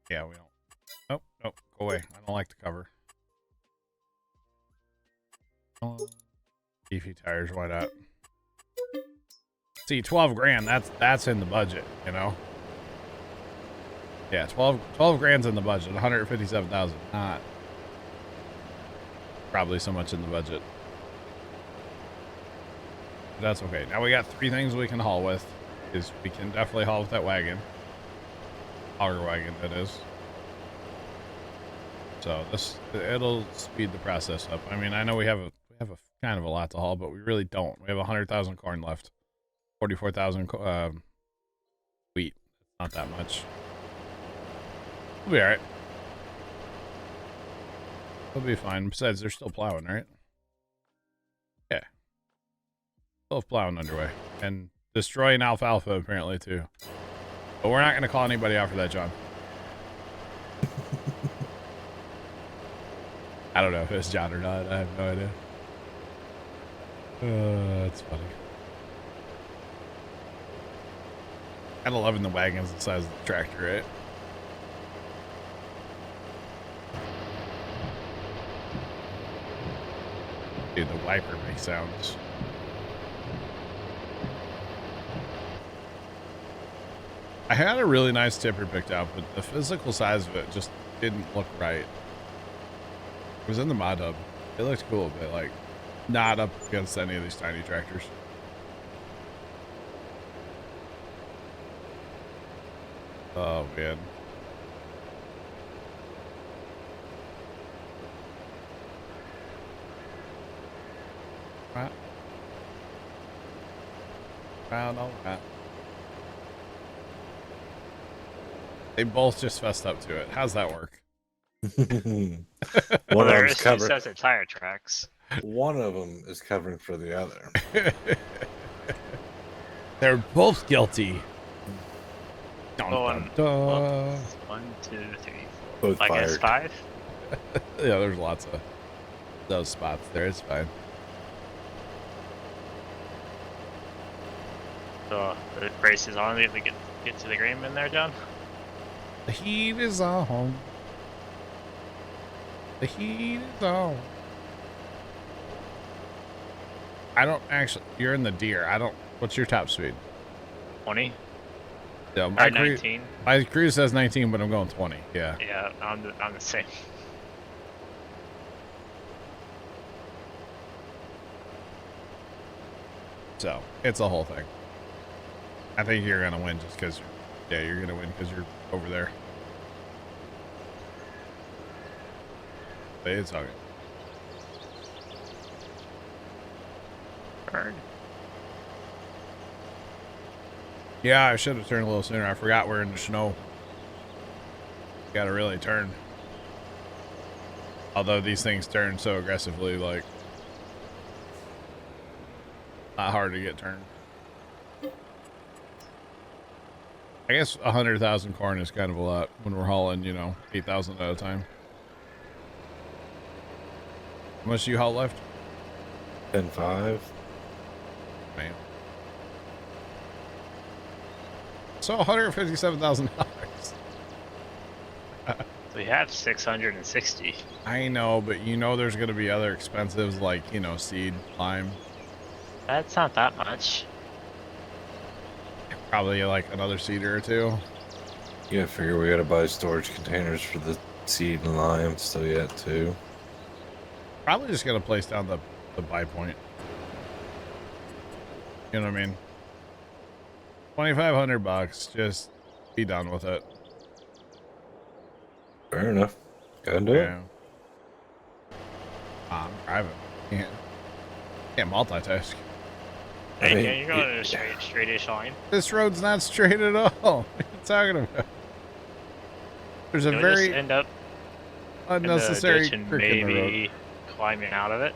Yeah, we don't. Nope, nope, go away. I don't like the cover. Beefy tires, why not? See, 12 grand, that's in the budget, you know? Yeah, 12 grand's in the budget. 157,000, not probably so much in the budget. But that's okay. Now we got 3 things we can haul with. Is we can definitely haul with that wagon. Auger wagon, that is. So it'll speed the process up. I mean, I know we have a kind of a lot to haul, but we really don't. We have 100,000 corn left. 44,000 wheat. Not that much. We'll be alright. We'll be fine. Besides, they're still plowing, right? Yeah. Still plowing underway. And destroying alfalfa, apparently, too. But we're not going to call anybody out for that, John. I don't know if it's John or not. I have no idea. That's funny. At 11, the wagon's the size of the tractor, right? Dude, the wiper makes sounds. I had a really nice tipper picked out, but the physical size of it just didn't look right. It was in the mod hub. It looked cool, but like not up against any of these tiny tractors. Oh man. Right. Round all right. They both just fessed up to it. How's that work? One Well, of there them's is two covered. sets of tire tracks. One of them is covering for the other. They're both guilty. Dun, Oh, dun, and dun. 1, 2, 3, 4. Both I guess fired. 5. Yeah, there's lots of those spots there. It's fine. So the race is on. We get to the grain bin there, John. The heat is on. The heat is on. I don't actually. You're in the deer. I don't. What's your top speed? 20 Yeah, or my 19. my cruise says 19, but I'm going 20. Yeah. Yeah, I'm the same. So it's a whole thing. I think you're gonna win just because you're gonna win because you're over there. But it's okay. Burn. Yeah, I should have turned a little sooner. I forgot we're in the snow. Gotta really turn. Although these things turn so aggressively, like not hard to get turned. I guess 100,000 corn is kind of a lot when we're hauling, 8,000 at a time. How much do you haul left? 10.5. Man. So $157,000. We have 660. I know, but there's going to be other expenses like, seed, lime. That's not that much. Probably like another seeder or two. You gotta figure we gotta buy storage containers for the seed and lime still yet too. Probably just going to place down the buy point. You know what I mean? $2,500. Just be done with it. Fair enough. Go and do it. I'm driving. Can't multitask. Hey, mean, you're going in a straight-ish line. This road's not straight at all. What are you talking about? There's a You'll very just end up unnecessary in the ditch and creek in the road. maybe climbing out of it.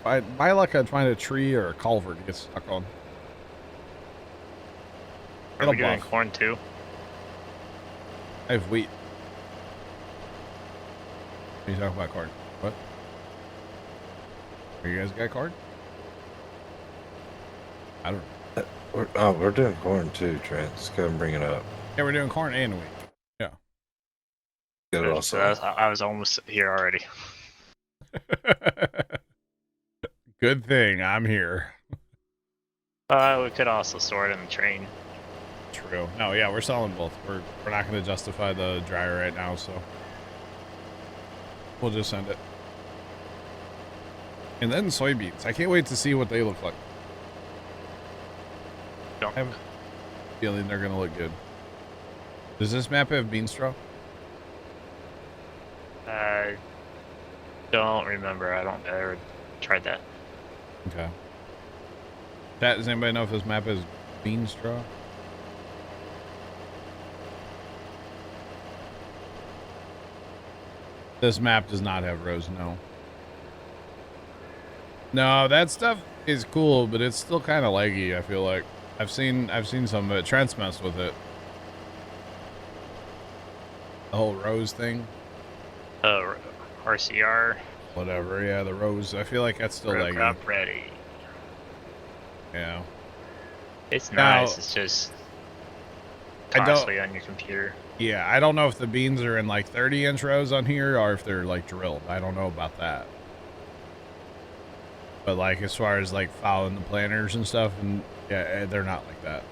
By luck, I'd find a tree or a culvert to get stuck on. Are It'll we doing buff. corn too? I have wheat. What are you talking about corn? What? Are you guys got corn? I don't know. We're doing corn too, Trent. Just go and bring it up. Yeah, we're doing corn and wheat. Yeah. Get it So also. I was almost here already. Good thing I'm here. We could also store it in the train. True. No, yeah, we're selling both. We're not going to justify the dryer right now, so we'll just send it. And then soybeans. I can't wait to see what they look like. I have a feeling they're going to look good. Does this map have bean straw? I don't remember. I don't ever tried that. Okay. Chat, does anybody know if this map has bean straw? This map does not have rows, no. No, that stuff is cool, but it's still kind of laggy, I feel like. I've seen some of it. Trent's messed with it. The whole rows thing. RCR. Whatever, yeah, the rows. I feel like that's still Road laggy. crop ready. Yeah. It's Now, nice. It's just I don't- costly on your computer. Yeah, I don't know if the beans are in like 30-inch rows on here or if they're like drilled. I don't know about that. But like as far as like following the planters and stuff, and yeah, they're not like that.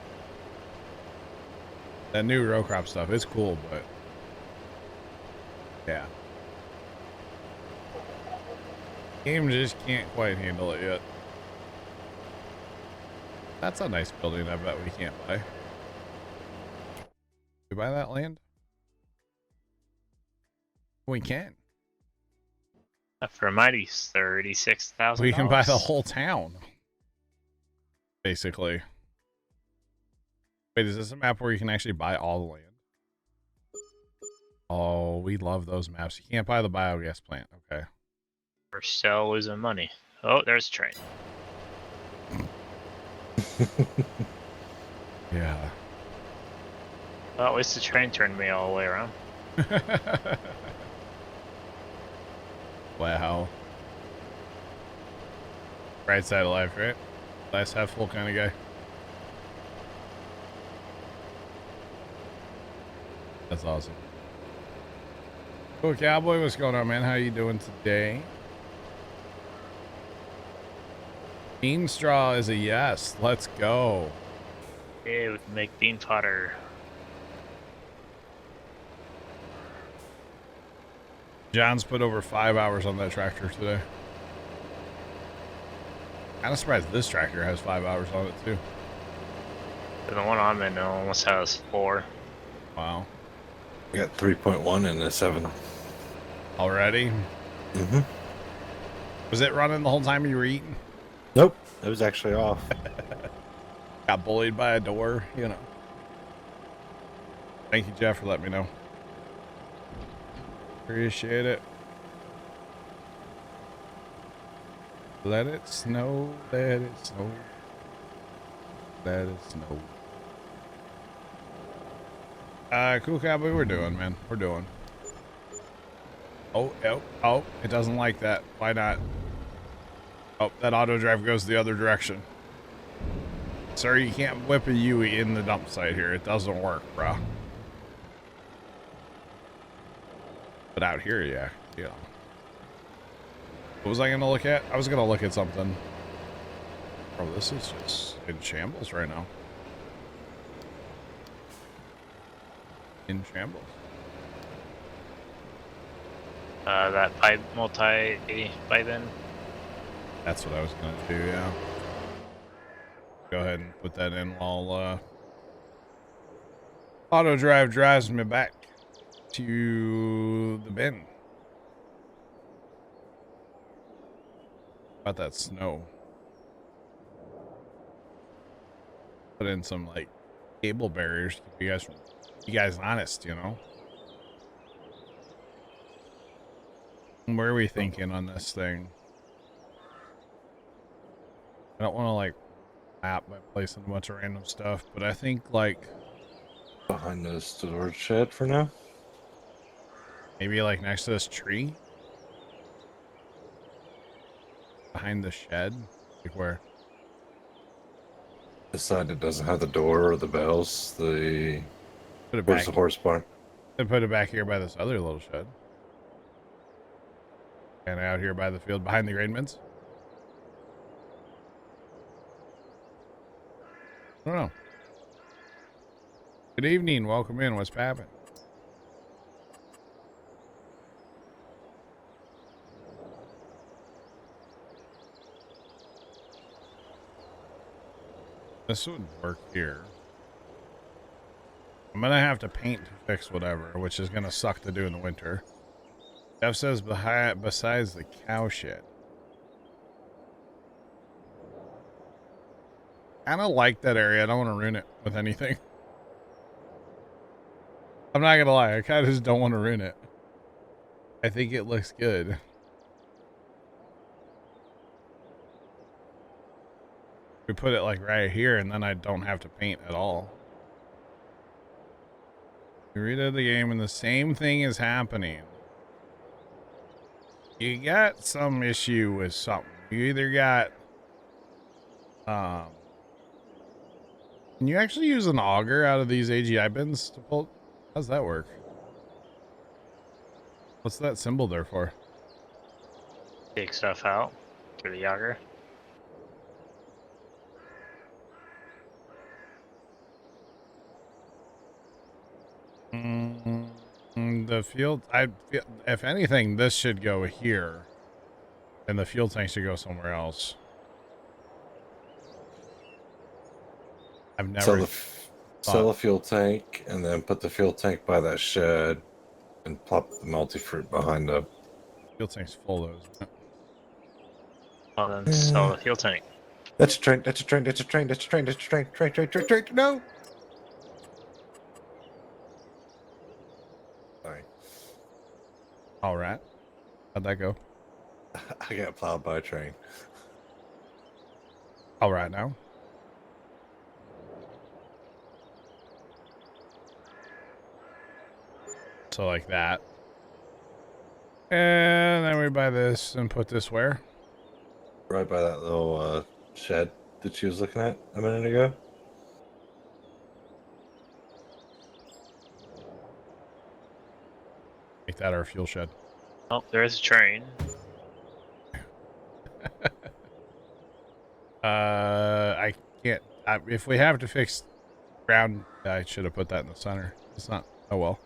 That new row crop stuff is cool, but yeah. Game just can't quite handle it yet. That's a nice building I bet we can't buy. We buy that land? We can. For a mighty $36,000. We can buy the whole town. Basically. Wait, is this a map where you can actually buy all the land? Oh, we love those maps. You can't buy the biogas plant. Okay. We're still losing money. Oh, there's a train. Yeah. Well, at least the train turned me all the way around. Wow. Right side of life, right? Glass half full kind of guy. That's awesome. Cool Cowboy, what's going on, man? How you doing today? Bean straw is a yes. Let's go. Yeah, we can make bean fodder. John's put over 5 hours on that tractor today. Kind of surprised this tractor has 5 hours on it too. And the one I'm in almost has 4. Wow. We got 3.1 and a 7. Already? Mm-hmm. Was it running the whole time you were eating? Nope. It was actually off. Got bullied by a door, you know. Thank you, Jeff, for letting me know. Appreciate it. Let it snow, let it snow. Let it snow. Cool Cowboy, we're doing, man. We're doing. Oh, it doesn't like that. Why not? Oh, that auto drive goes the other direction. Sir, you can't whip a Yui in the dump site here. It doesn't work, bro. But out here, yeah. What was I gonna look at? I was gonna look at something. Oh, this is just in shambles right now. In shambles. That pipe multi-pipe in. That's what I was gonna do, yeah. Go ahead and put that in while auto drive drives me back to the bin. About that snow. Put in some like cable barriers to keep you guys honest, you know. Where are we thinking on this thing? I don't want to like map by placing a bunch of random stuff, but I think like Behind the storage shed for now. maybe like next to this tree. behind the shed? Like where? The side that doesn't have the door or the bells. The Put it where's back. the horse barn? I put it back here by this other little shed. And out here by the field behind the grain bins. I don't know. Good evening. Welcome in. What's poppin'? This would work here. I'm gonna have to paint to fix whatever, which is gonna suck to do in the winter. Jeff says besides the cow shed. Kinda like that area. I don't want to ruin it with anything. I'm not gonna lie, I kinda just don't want to ruin it. I think it looks good. We put it like right here and then I don't have to paint at all. You read the game and the same thing is happening. You got some issue with something. You either got can you actually use an auger out of these AGI bins to pull? How's that work? What's that symbol there for? Take stuff out through the auger. The fuel, if anything, this should go here, and the fuel tank should go somewhere else. I've never sell a fuel tank and then put the fuel tank by that shed and plop the multi-fruit behind the fuel tank's full though, isn't it? Well, then sell the fuel tank. That's a train, that's a train, that's a train, that's a train, that's a train, train, no! Sorry. All right. How'd that go? I got plowed by a train. All right now. So like that. And then we buy this and put this where? Right by that little shed that she was looking at a minute ago. Make that our fuel shed. Oh, there is a train. I can't. If we have to fix ground, I should have put that in the center. It's not. Oh well.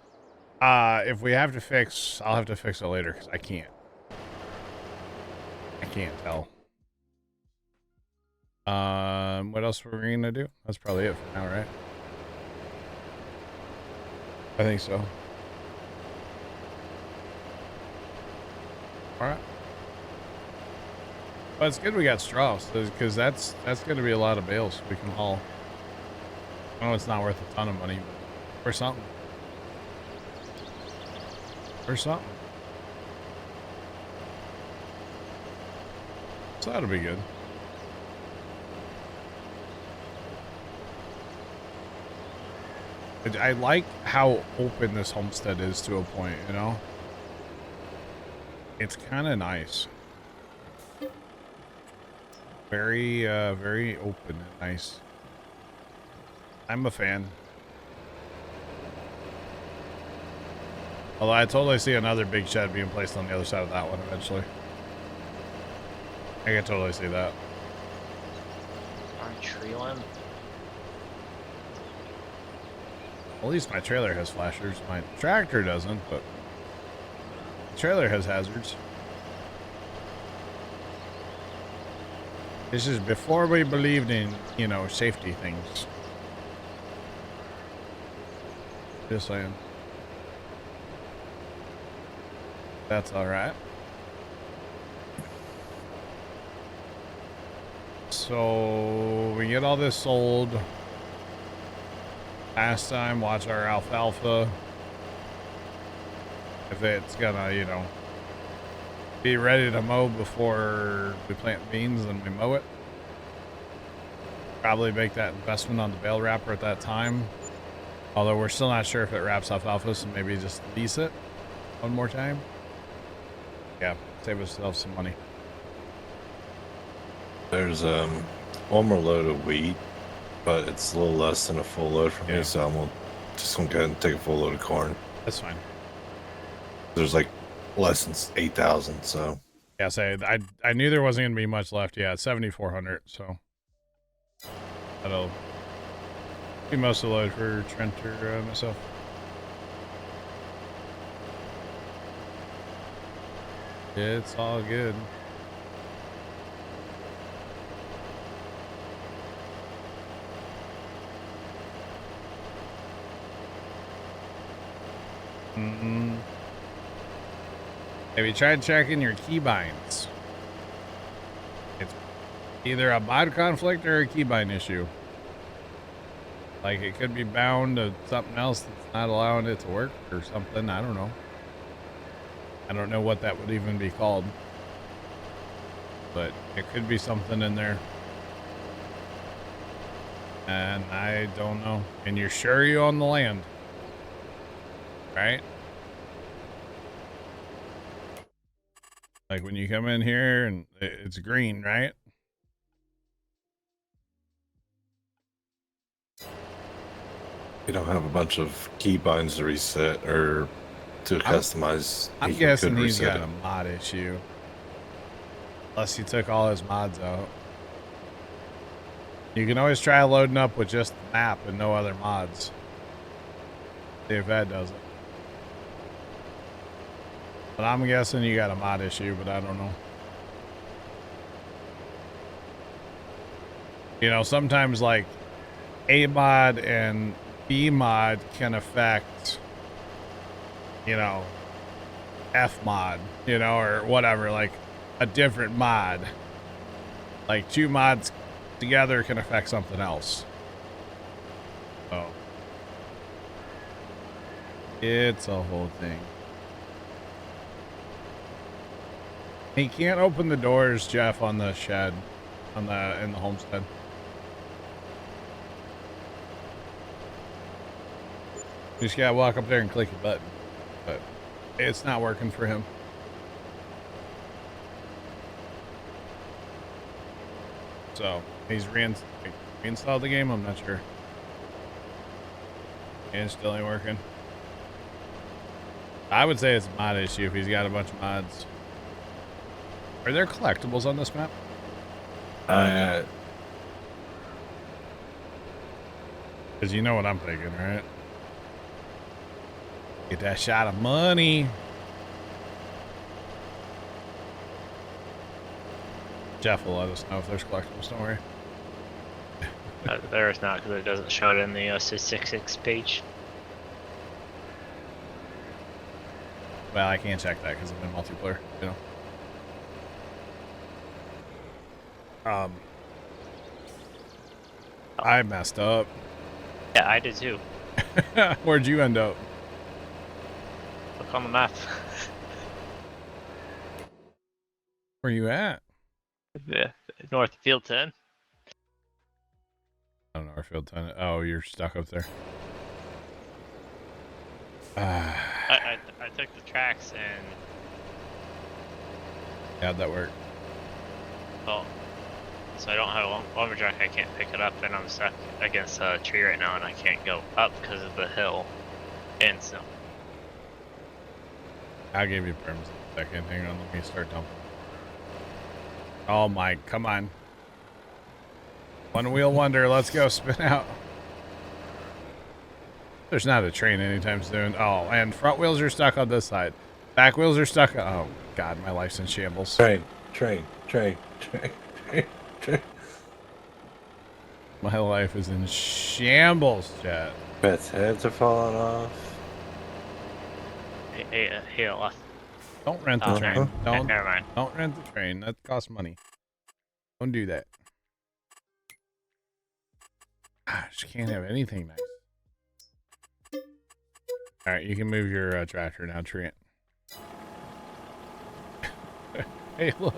If we have to fix, I'll have to fix it later because I can't. I can't tell. What else were we gonna do? That's probably it for now, right? I think so. All right. Well, it's good we got straw because that's gonna be a lot of bales we can haul. I know it's not worth a ton of money, but for something. Or something. So that'll be good. I like how open this homestead is to a point, you know? It's kind of nice. Very, very open and nice. I'm a fan. Although I totally see another big shed being placed on the other side of that one eventually. I can totally see that. On tree limb. At least my trailer has flashers. My tractor doesn't, but the trailer has hazards. This is before we believed in, you know, safety things. Just saying. That's alright. So we get all this sold. Last time, watch our alfalfa. If it's gonna, you know, be ready to mow before we plant beans, then we mow it. Probably make that investment on the bale wrapper at that time. Although we're still not sure if it wraps alfalfa, so maybe just lease it one more time. Yeah, save ourselves some money. There's one more load of wheat, but it's a little less than a full load for Yeah. me, so just gonna go ahead and take a full load of corn. That's fine. There's like less than 8,000, so Yeah, I knew there wasn't gonna be much left. Yeah, it's 7,400, so that'll be most of the load for Trent or myself. It's all good. Have you tried checking your keybinds? It's either a mod conflict or a keybind issue. Like it could be bound to something else that's not allowing it to work or something. I don't know. I don't know what that would even be called. But it could be something in there. And I don't know. And you're sure you own the land? Right? Like when you come in here and it's green, right? you don't have a bunch of keybinds to reset or to customize. I'm He guessing could he's reset got it. a mod issue. Unless he took all his mods out. You can always try loading up with just the map and no other mods. See if that does it. But I'm guessing you got a mod issue, but I don't know. You know, sometimes like A mod and B mod can affect, you know, F mod, you know, or whatever, like a different mod. Like two mods together can affect something else. So it's a whole thing. He can't open the doors, Jeff, on the shed, in the homestead. You just gotta walk up there and click a button, but it's not working for him. So he's reinstalled the game. I'm not sure. And it still ain't working. I would say it's a mod issue if he's got a bunch of mods. Are there collectibles on this map? Because you know what I'm thinking, right? Get that shot of money. Jeff will let us know if there's collectibles, don't worry. There is not, because it doesn't show it in the statistics page. Well, I can't check that because I'm in multiplayer, you know. I messed up. Yeah, I did too. Where'd you end up? Look on the map. Where you at? Yeah, north of field 10. I don't know, Field 10. Oh, you're stuck up there. I took the tracks and How'd that work? well, so I don't have a lumberjack. I can't pick it up, and I'm stuck against a tree right now, and I can't go up because of the hill and snow. I'll give you perms in a second. Hang on, let me start dumping. Oh my, come on. One wheel wonder, let's go spin out. There's not a train anytime soon. Oh, and front wheels are stuck on this side. Back wheels are stuck. Oh God, my life's in shambles. Train. My life is in shambles, chat. Pets' heads are falling off. Here, left. Don't rent the train. Never mind. Don't rent the train. That costs money. Don't do that. Gosh, you can't have anything nice. All right, you can move your tractor now, Trent. Hey, look.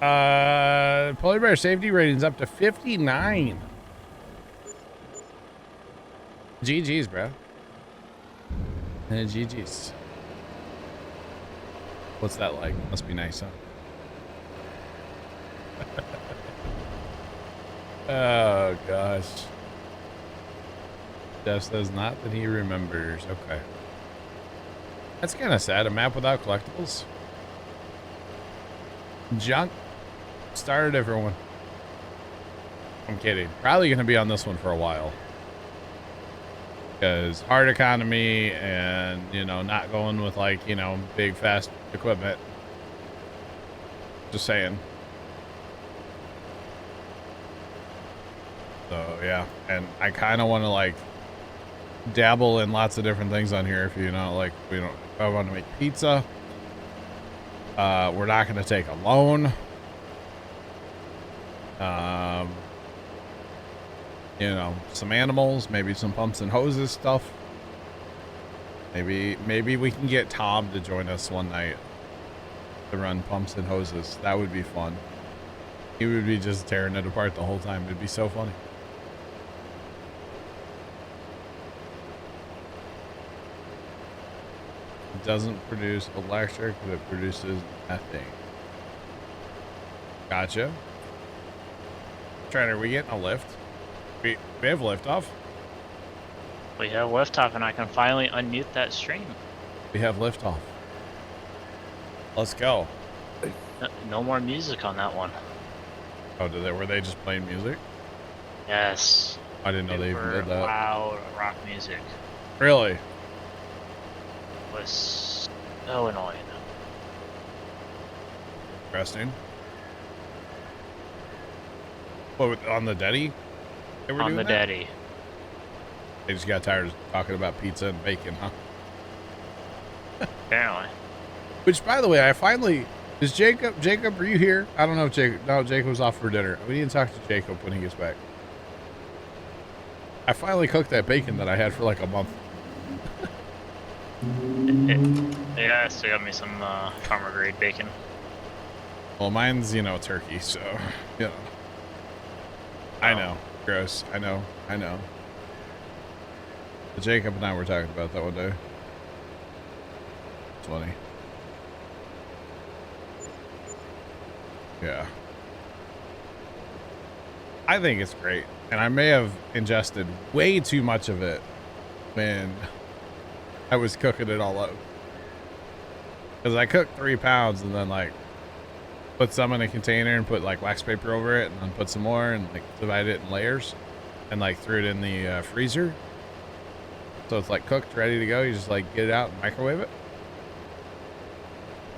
Polar bear safety rating's up to 59. GG's, bro. GG's. What's that like? Must be nice, huh? Oh gosh. Jeff says not that he remembers. Okay. That's kind of sad. A map without collectibles. Junk. Start a different one. I'm kidding. Probably going to be on this one for a while. Because hard economy and, you know, not going with like, you know, big fast equipment. Just saying. So yeah, and I kind of want to like dabble in lots of different things on here. If you know, like we don't, if I want to make pizza. We're not going to take a loan. You know, some animals, maybe some pumps and hoses stuff. Maybe we can get Tom to join us one night to run pumps and hoses. That would be fun. He would be just tearing it apart the whole time. It'd be so funny. It doesn't produce electric, but it produces methane. Gotcha. Trainer, are we getting a lift? We have liftoff? We have liftoff, and I can finally unmute that stream. We have liftoff. Let's go. No more music on that one. Oh, were they just playing music? Yes. I didn't know they even did that. Loud rock music. Really? It was so annoying. Interesting. What, on the Deddy? They were On doing the that? Deddy. They just got tired of talking about pizza and bacon, huh? Apparently. Which, by the way, I finally... Is Jacob, are you here? I don't know if Jacob... No, Jacob's off for dinner. We need to talk to Jacob when he gets back. I finally cooked that bacon that I had for like a month. Yeah, I still got me some farmer grade bacon. Well, mine's, you know, turkey, so, you know. I know. Gross. I know. But Jacob and I were talking about that one day. It's funny. Yeah. I think it's great. And I may have ingested way too much of it when I was cooking it all up. Because I cooked 3 pounds and then, like, put some in a container and put, like, wax paper over it and then put some more and, like, divide it in layers and, like, threw it in the freezer. So it's, like, cooked, ready to go. You just, like, get it out and microwave it.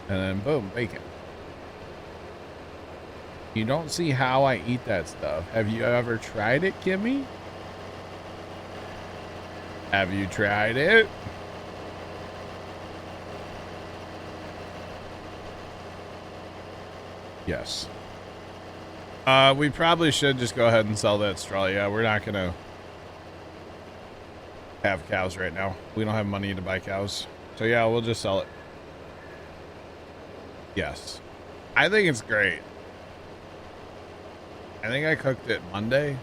And then, boom, bacon. You don't see how I eat that stuff. Have you ever tried it, Kimmy? Have you tried it? Yes. We probably should just go ahead and sell that straw. Yeah, we're not going to have cows right now. We don't have money to buy cows. So yeah, we'll just sell it. Yes. I think it's great. I think I cooked it Monday.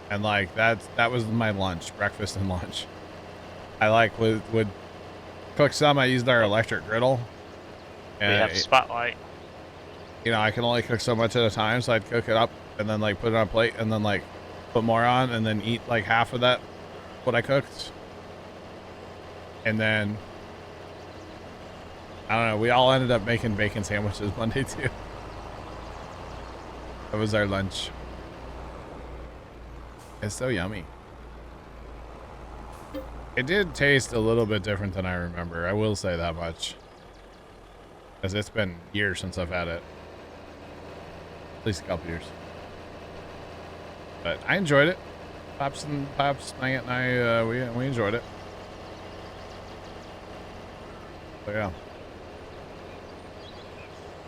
And like that was my lunch, breakfast and lunch. I like would cook some. I used our electric griddle. And we have Spotlight. You know, I can only cook so much at a time, so I'd cook it up and then like put it on a plate and then like put more on and then eat like half of that what I cooked. And then I don't know, we all ended up making bacon sandwiches Monday too. That was our lunch. It's so yummy. It did taste a little bit different than I remember. I will say that much. Because it's been years since I've had it. At least a couple years. But I enjoyed it. Pops, Nugget and I, we enjoyed it. So yeah.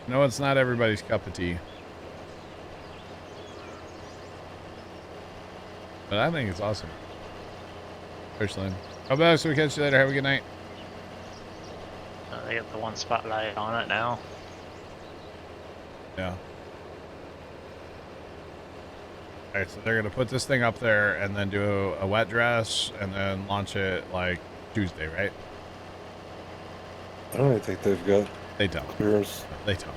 No, it's not everybody's cup of tea. But I think it's awesome. Personally. Hope else we catch you later. Have a good night. They got the one Spotlight on it now. Yeah. Alright, so they're going to put this thing up there and then do a wet dress and then launch it like Tuesday, right? I don't even think they've got They don't. clearance. They don't.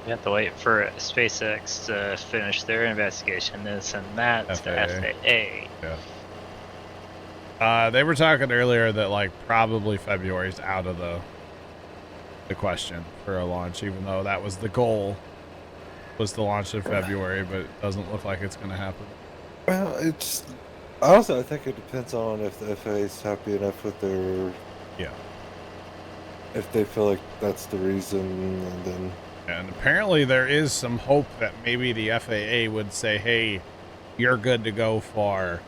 We have to wait for SpaceX to finish their investigation and send that to FAA. Yeah. They were talking earlier that like probably February is out of the question for a launch, even though that was the goal, was to launch in February, but it doesn't look like it's going to happen. Well, it's also, I think it depends on if the FAA is happy enough with their, Yeah. if they feel like that's the reason, and then. And apparently there is some hope that maybe the FAA would say, hey, you're good to go for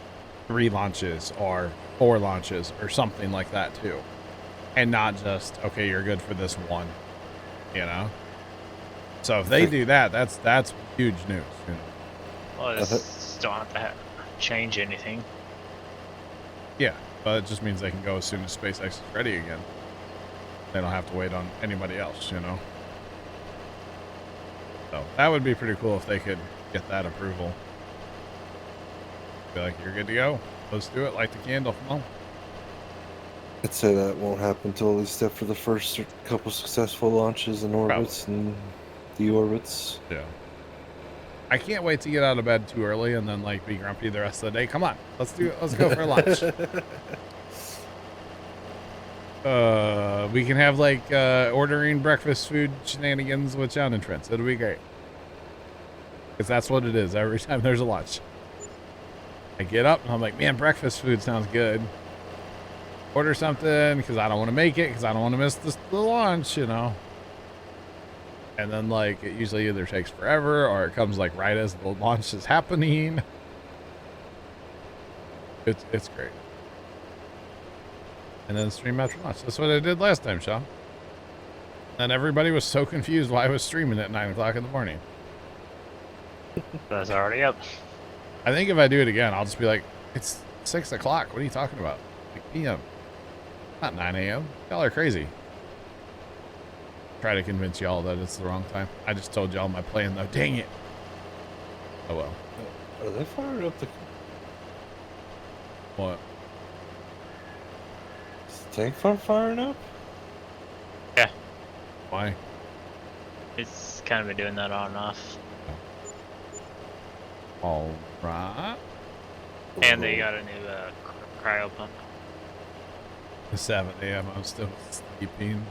3 launches or 4 launches or something like that too. And not just, okay, you're good for this one, you know? So if they do that, that's huge news, you know? Well, it's don't have to change anything. Yeah, but it just means they can go as soon as SpaceX is ready again. They don't have to wait on anybody else, you know? So that would be pretty cool if they could get that approval. Be like, you're good to go. Let's do it. Light the candle. Come on. I'd say that won't happen until at least after the first couple successful launches and orbits and deorbits. Yeah. I can't wait to get out of bed too early and then like be grumpy the rest of the day. Come on, let's do it. Let's go for lunch. We can have like ordering breakfast food shenanigans with John and Trent. It'll be great. Because that's what it is every time there's a lunch. I get up and I'm like, man, breakfast food sounds good. Order something because I don't want to make it because I don't want to miss the lunch, you know. And then like it usually either takes forever or it comes like right as the launch is happening. It's great. And then stream after lunch. That's what I did last time, Sean. And everybody was so confused why I was streaming at 9 o'clock in the morning. That's already up. I think if I do it again, I'll just be like, it's 6 o'clock. What are you talking about? Like PM. Not 9 a.m. Y'all are crazy. Try to convince y'all that it's the wrong time. I just told y'all my plan though. Dang it. Oh well. Are they firing up the... What? Is the tank farm firing up? Yeah. Why? It's kind of been doing that on and off. All right. And they got a new cryo pump. It's 7 a.m. I'm still sleeping.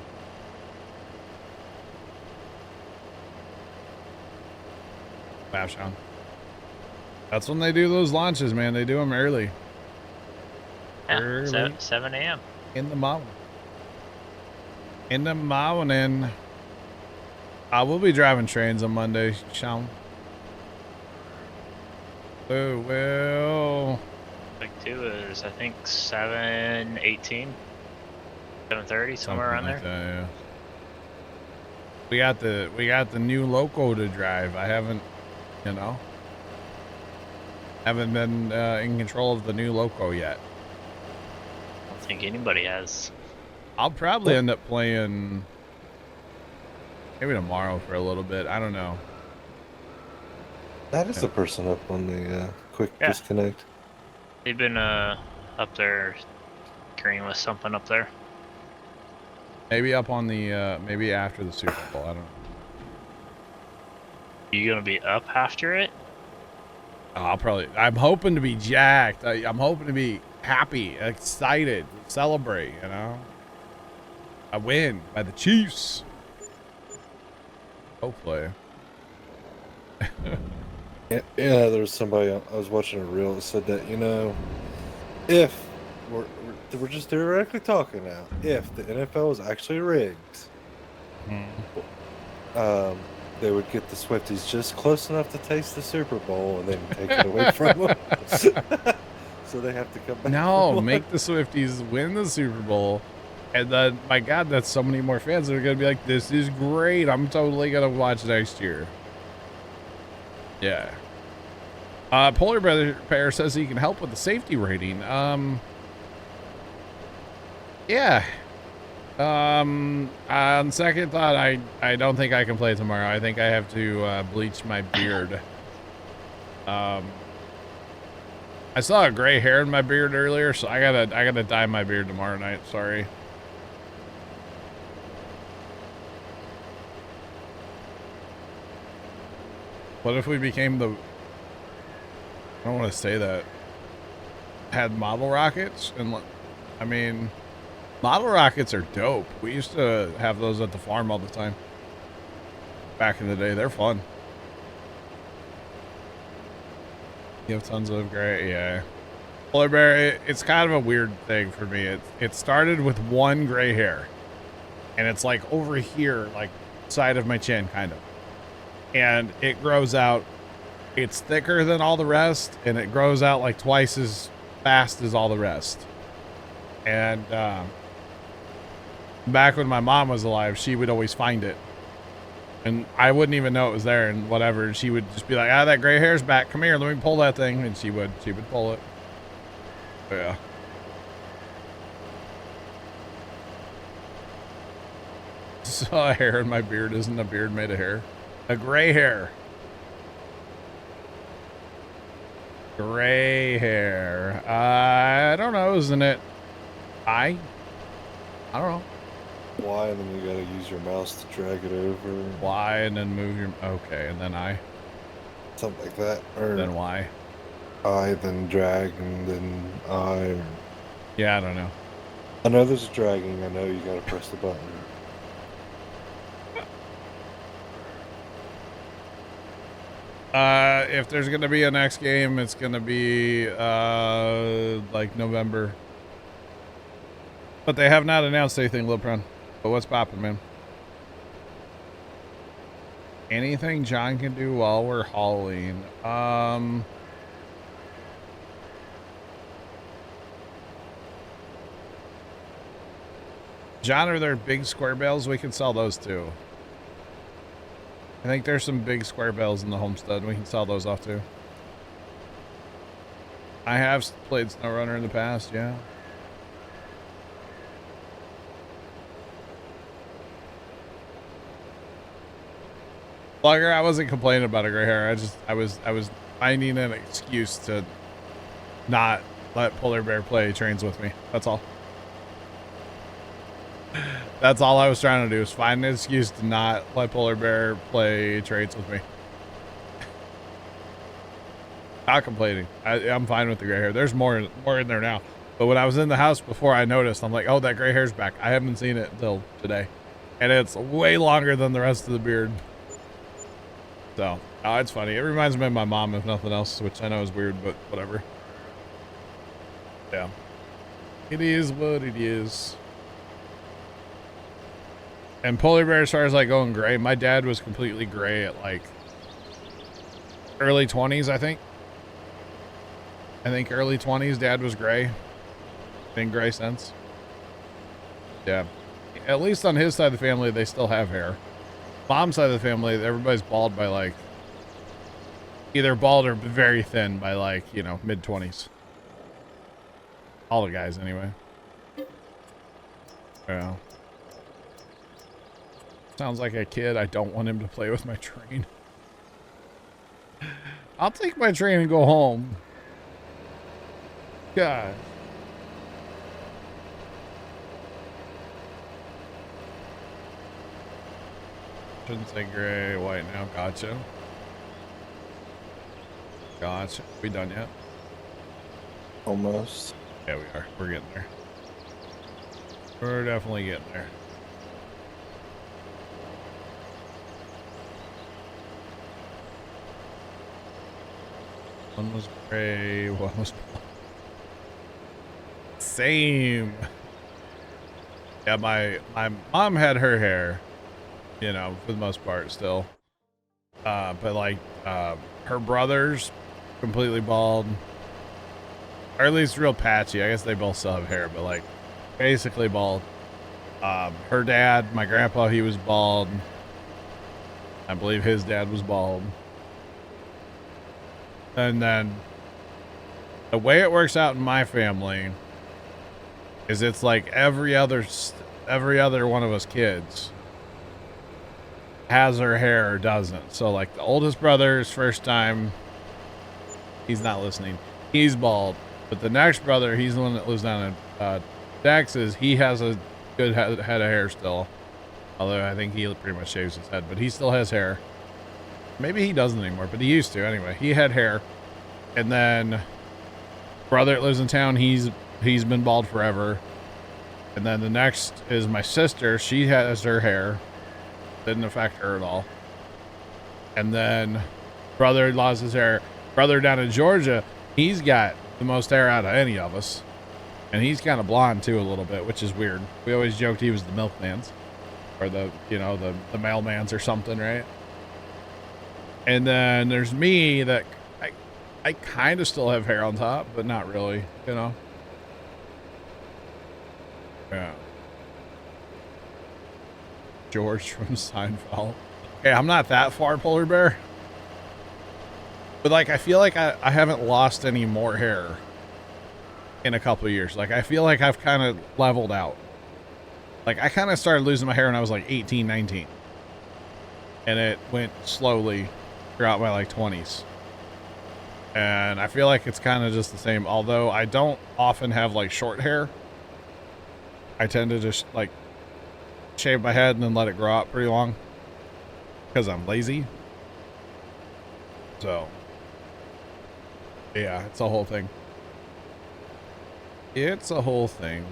Wow, Sean. That's when they do those launches, man. They do them early. Yeah, Early. 7 a.m. In the morning. In the morning. I will be driving trains on Monday, Sean. Oh, well. Like 2 is, I think, 7:18, 7:30, somewhere around like there. that, yeah. We got the new loco to drive. I haven't, you know, haven't been in control of the new loco yet. I don't think anybody has. I'll probably end up playing maybe tomorrow for a little bit. I don't know. That is the person up on the quick Yeah. disconnect. They've been up there agreeing with something up there. Maybe up on the maybe after the Super Bowl. I don't know. You gonna be up after it? I'm hoping to be jacked. I'm hoping to be happy, excited, celebrate, you know. I win by the Chiefs. Hopefully. Yeah, there was somebody, I was watching a reel that said that, you know, if, we're just theoretically talking now, if the NFL was actually rigged, they would get the Swifties just close enough to taste the Super Bowl and then take it away from them. So they have to come back. No, make the Swifties win the Super Bowl. And then, my God, that's so many more fans that are going to be like, this is great. I'm totally going to watch next year. Yeah. Polar Bear says he can help with the safety rating. Yeah. On second thought, I don't think I can play tomorrow. I think I have to bleach my beard. I saw a gray hair in my beard earlier, so I gotta dye my beard tomorrow night. Sorry. What if we became the, I don't want to say that, had model rockets? And I mean, model rockets are dope. We used to have those at the farm all the time. Back in the day, they're fun. You have tons of gray, yeah. Polar bear, it's kind of a weird thing for me. It started with one gray hair. And it's like over here, like side of my chin, kind of. And it grows out. It's thicker than all the rest, and it grows out like twice as fast as all the rest. And back when my mom was alive, she would always find it. And I wouldn't even know it was there and whatever. She would just be like, ah, that gray hair's back. Come here, let me pull that thing. And she would pull it. But yeah. So a hair in my beard isn't a beard made of hair. A gray hair. Gray hair. I don't know, isn't it? I don't know. Y, and then you gotta use your mouse to drag it over. Y, and then move your, okay, and then I. Something like that. Or Then Y. I, then drag, and then I. Yeah, I don't know. I know there's a dragging. I know you gotta press the button. If there's gonna be a next game, it's gonna be like November. But they have not announced anything, Lilpron. But what's poppin', man? Anything John can do while we're hauling? John, are there big square bales? We can sell those too. I think there's some big square bales in the homestead. We can sell those off too. I have played SnowRunner in the past, yeah. Blogger, I wasn't complaining about a gray hair. I was finding an excuse to not let Polar Bear play trains with me. That's all. That's all I was trying to do, is find an excuse to not let Polar Bear play trades with me. Not complaining. I'm fine with the gray hair. There's more in there now. But when I was in the house before, I noticed, I'm like, oh, that gray hair's back. I haven't seen it until today. And it's way longer than the rest of the beard. So, oh, it's funny. It reminds me of my mom, if nothing else, which I know is weird, but whatever. Yeah. It is what it is. And Polar Bear, as far as like going gray, my dad was completely gray at like early 20s, I think. I think early 20s, dad was gray. Been gray since. Yeah. At least on his side of the family, they still have hair. Mom's side of the family, everybody's bald by like, either bald or very thin by like, you know, mid 20s. All the guys anyway. Yeah. Sounds like a kid. I don't want him to play with my train. I'll take my train and go home. God. Shouldn't say gray, white now. Gotcha. Gotcha. We done yet? Almost. Yeah, we are. We're getting there. We're definitely getting there. One was gray, one was black. Same. Yeah, my mom had her hair, you know, for the most part still. But like her brother's completely bald. Or at least real patchy. I guess they both still have hair, but like basically bald. Her dad, my grandpa, he was bald. I believe his dad was bald. And then the way it works out in my family is it's like every other one of us kids has her hair or doesn't. So like the oldest brother's first time, he's not listening. He's bald. But the next brother, he's the one that lives down in Texas. He has a good head of hair still. Although I think he pretty much shaves his head, but he still has hair. Maybe he doesn't anymore, but he used to anyway. He had hair. And then brother that lives in town, he's been bald forever. And then the next is my sister. She has her hair. Didn't affect her at all. And then brother-in-law's his hair. Brother down in Georgia, he's got the most hair out of any of us. And he's kind of blonde too a little bit, which is weird. We always joked he was the milkman's. Or the mailman's or something, right? And then there's me that I kind of still have hair on top, but not really, you know? Yeah. George from Seinfeld. Okay, I'm not that far, Polar Bear. But, like, I feel like I haven't lost any more hair in a couple of years. Like, I feel like I've kind of leveled out. Like, I kind of started losing my hair when I was, like, 18, 19. And it went slowly throughout my, like, 20s. And I feel like it's kind of just the same. Although I don't often have, like, short hair. I tend to just, like, shave my head and then let it grow out pretty long. Because I'm lazy. So, yeah, it's a whole thing. It's a whole thing.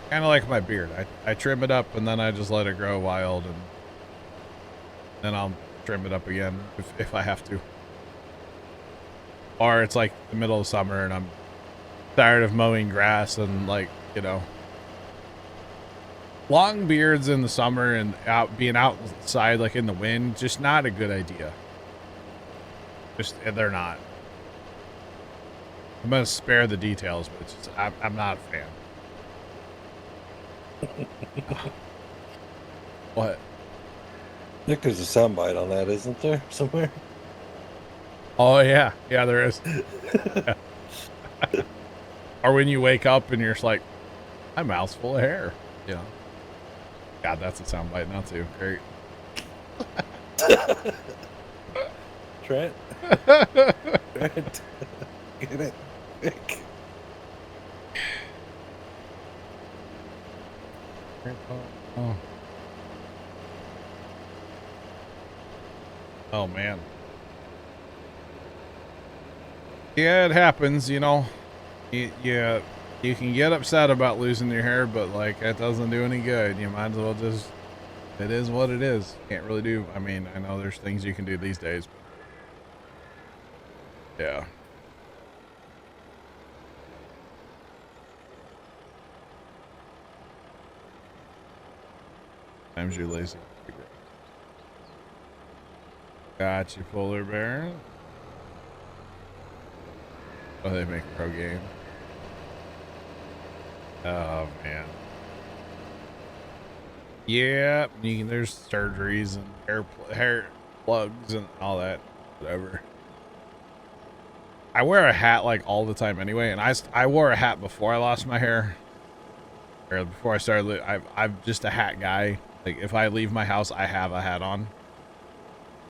Kind of like my beard. I trim it up and then I just let it grow wild, and then I'll trim it up again if I have to. Or it's like the middle of summer and I'm tired of mowing grass and, like, you know, long beards in the summer and being outside like in the wind, just not a good idea. They're not. I'm gonna spare the details, but it's just, I'm not a fan. What? I think there's a soundbite on that, isn't there, somewhere? Oh yeah, there is. Yeah. Or when you wake up and you're just like, my mouth's full of hair, you know. God, that's a soundbite now too. Great. Trent? Trent? Get it? Vic. Oh. Oh man. Yeah, it happens, you know. Yeah, you can get upset about losing your hair, but, like, that doesn't do any good. You might as well just, it is what it is. Can't really do, I mean, I know there's things you can do these days, but yeah. Times you're lazy. Got you, Polar Bear. Oh, they make a pro game. Oh man. Yeah, there's surgeries and hair plugs and all that, whatever. I wear a hat like all the time anyway, and I wore a hat before I lost my hair. Or before I started, I'm just a hat guy. Like, if I leave my house, I have a hat on.